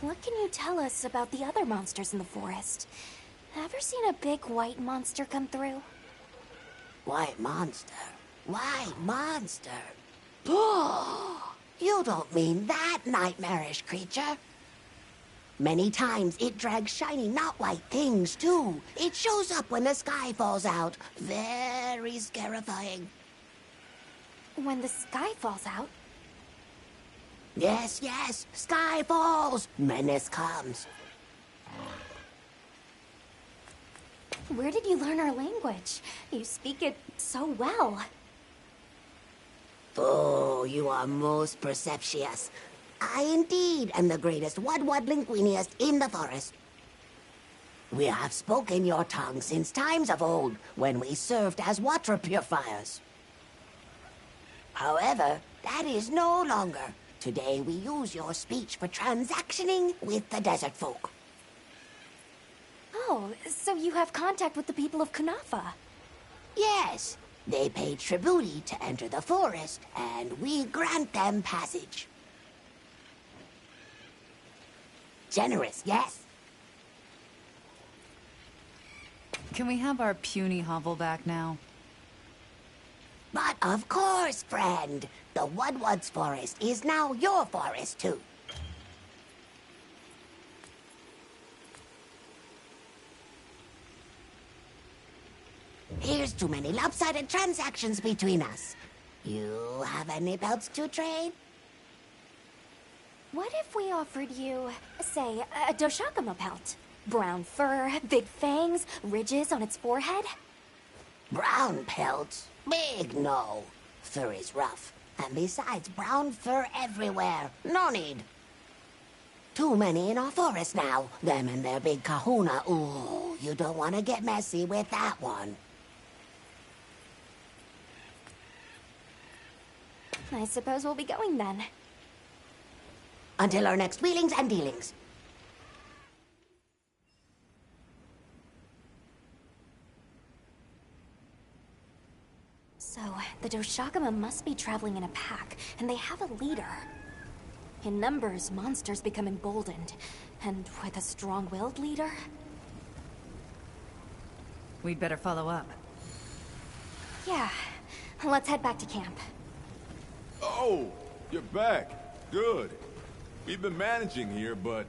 What can you tell us about the other monsters in the forest? Ever seen a big white monster come through? White monster? White monster? You don't mean that nightmarish creature. Many times it drags shiny, not white things, too. It shows up when the sky falls out. Very scarifying. When the sky falls out? Yes, yes. Sky falls. Menace comes. Where did you learn our language? You speak it so well. Oh, you are most perceptious. I indeed am the greatest Woodward linguiniast in the forest. We have spoken your tongue since times of old, when we served as water purifiers. However, that is no longer. Today we use your speech for transactioning with the desert folk. Oh, so you have contact with the people of Kunafa? Yes, they pay tribute to enter the forest, and we grant them passage. Generous, yes? Can we have our puny hovel back now? But of course, friend. The Woodwoods forest is now your forest, too. Here's too many lopsided transactions between us. You have any belts to trade? What if we offered you, say, a Doshagama pelt? Brown fur, big fangs, ridges on its forehead. Brown pelts? Big no. Fur is rough. And besides, brown fur everywhere. No need. Too many in our forest now. Them and their big kahuna. Ooh, you don't want to get messy with that one. I suppose we'll be going then. Until our next wheelings and dealings. So, the Doshagama must be traveling in a pack, and they have a leader. In numbers, monsters become emboldened, and with a strong-willed leader... We'd better follow up. Yeah, let's head back to camp. Oh, you're back. Good. We've been managing here, but...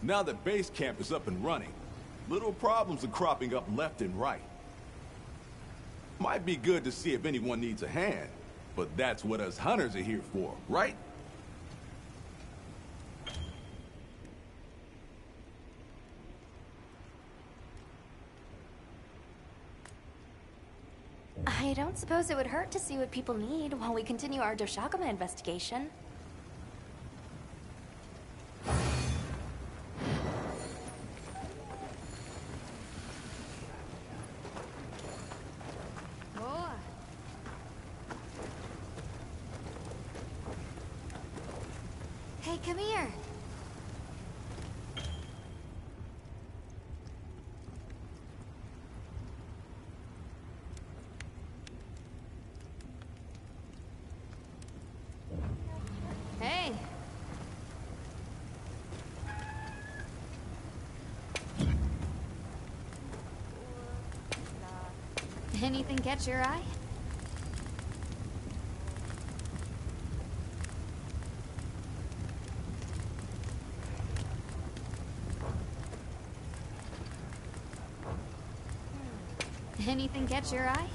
now that base camp is up and running, little problems are cropping up left and right. Might be good to see if anyone needs a hand, but that's what us hunters are here for, right? I don't suppose it would hurt to see what people need while we continue our Doshagama investigation. Hey, come here. Hey. Anything catch your eye? Anything catch your eye?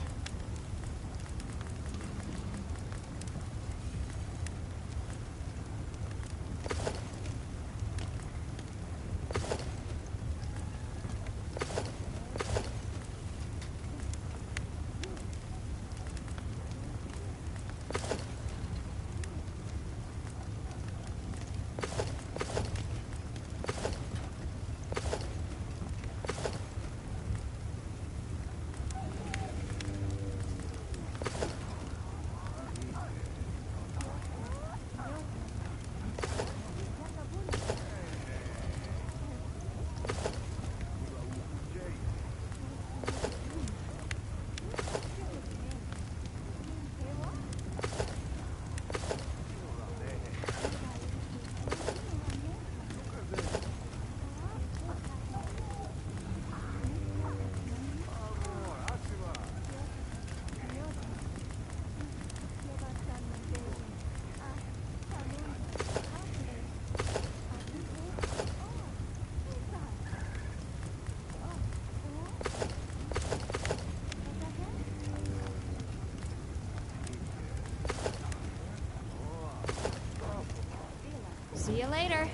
See you later.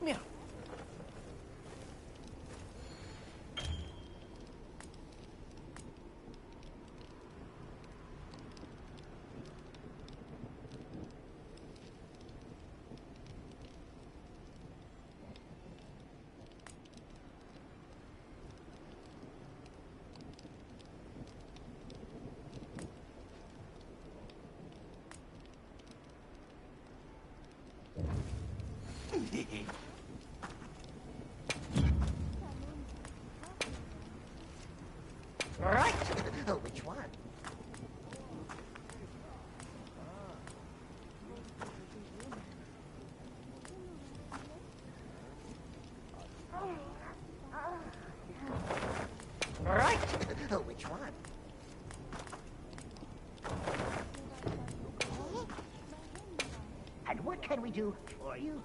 Yeah. Right. Oh, which one? Right. Oh, which one? And what can we do for you?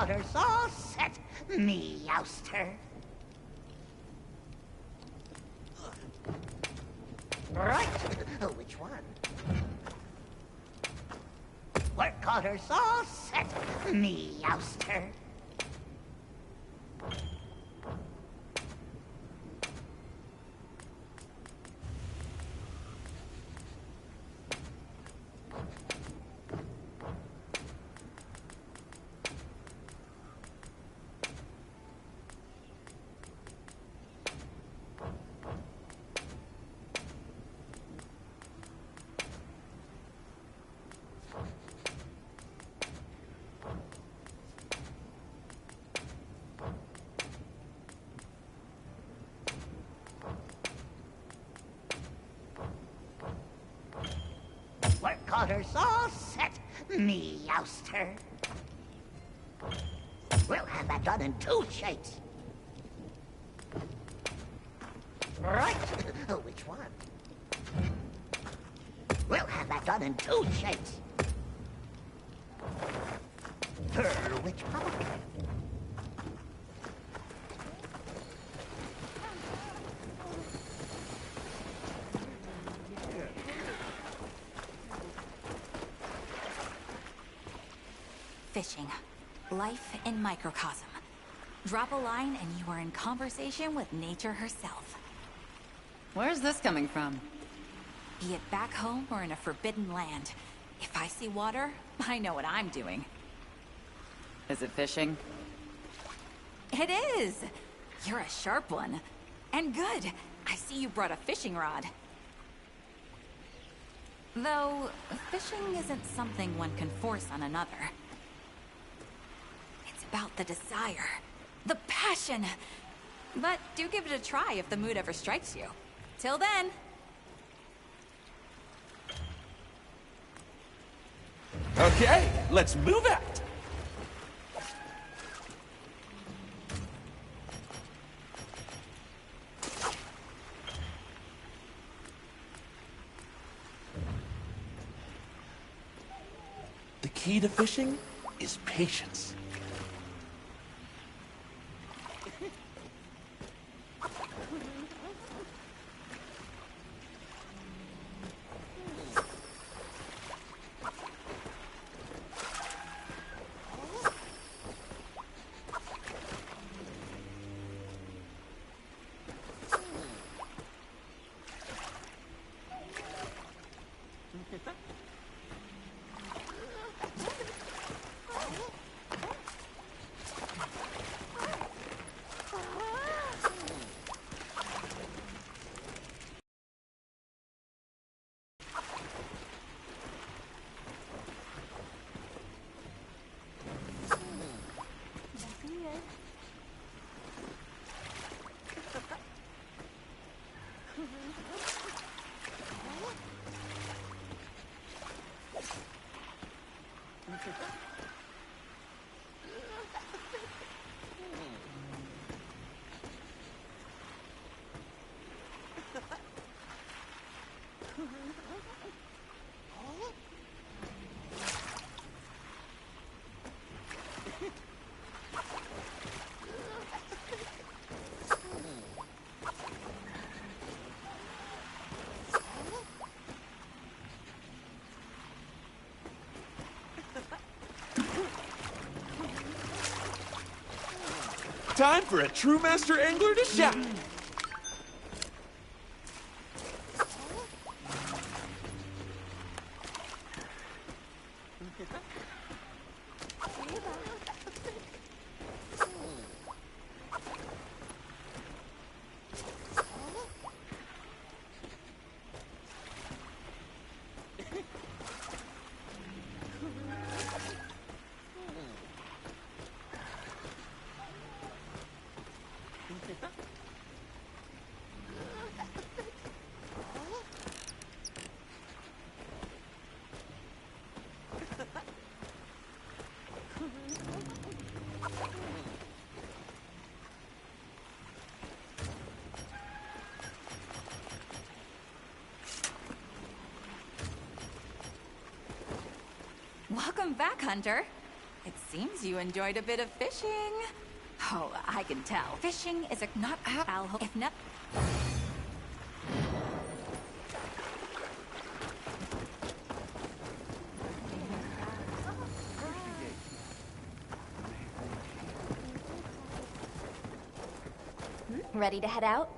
Watercolor's all set, me ouster. Right. Which one? Watercolor's all set, me ouster. Watercolor's all set, me ouster. We'll have that done in 2 shakes. Right. Which one? We'll have that done in 2 shakes. Which part? Fishing. Life in microcosm. Drop a line and you are in conversation with nature herself. Where's this coming from? Be it back home or in a forbidden land. If I see water, I know what I'm doing. Is it fishing? It is! You're a sharp one. And good. I see you brought a fishing rod. Though, fishing isn't something one can force on another. It's about the desire. The passion! But do give it a try if the mood ever strikes you. Till then... Okay, let's move out. The key to fishing is patience. Time for a true master angler to shine. Welcome back, Hunter. It seems you enjoyed a bit of fishing. Oh, I can tell. Fishing is a not if not. Ready to head out?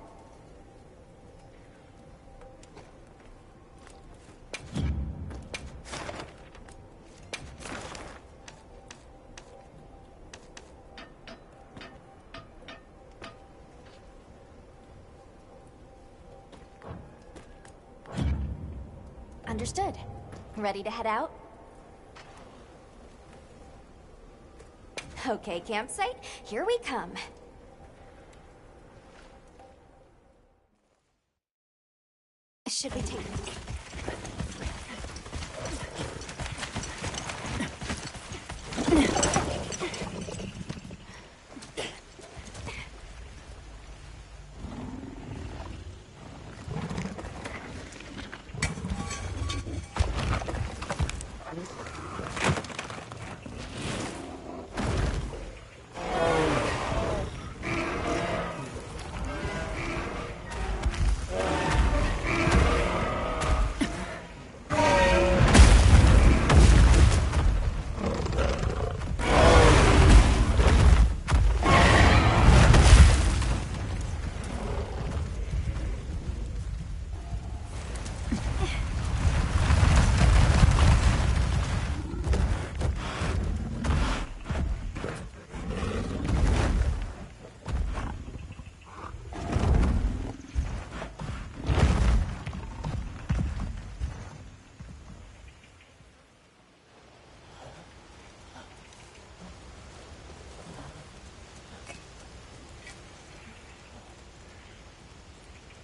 Understood. Ready to head out? Okay, campsite, here we come. Should we take this?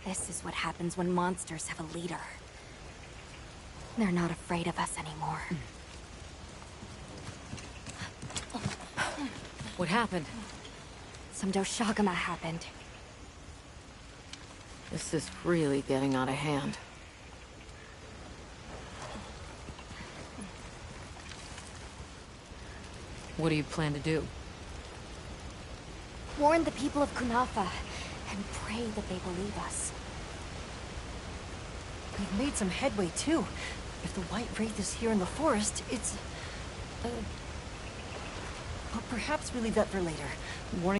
This is what happens when monsters have a leader. They're not afraid of us anymore. What happened? Some Doshagama happened. This is really getting out of hand. What do you plan to do? Warn the people of Kunafa and pray that they believe us. We've made some headway, too. If the White Wraith is here in the forest, it's... But perhaps we leave that for later. Warning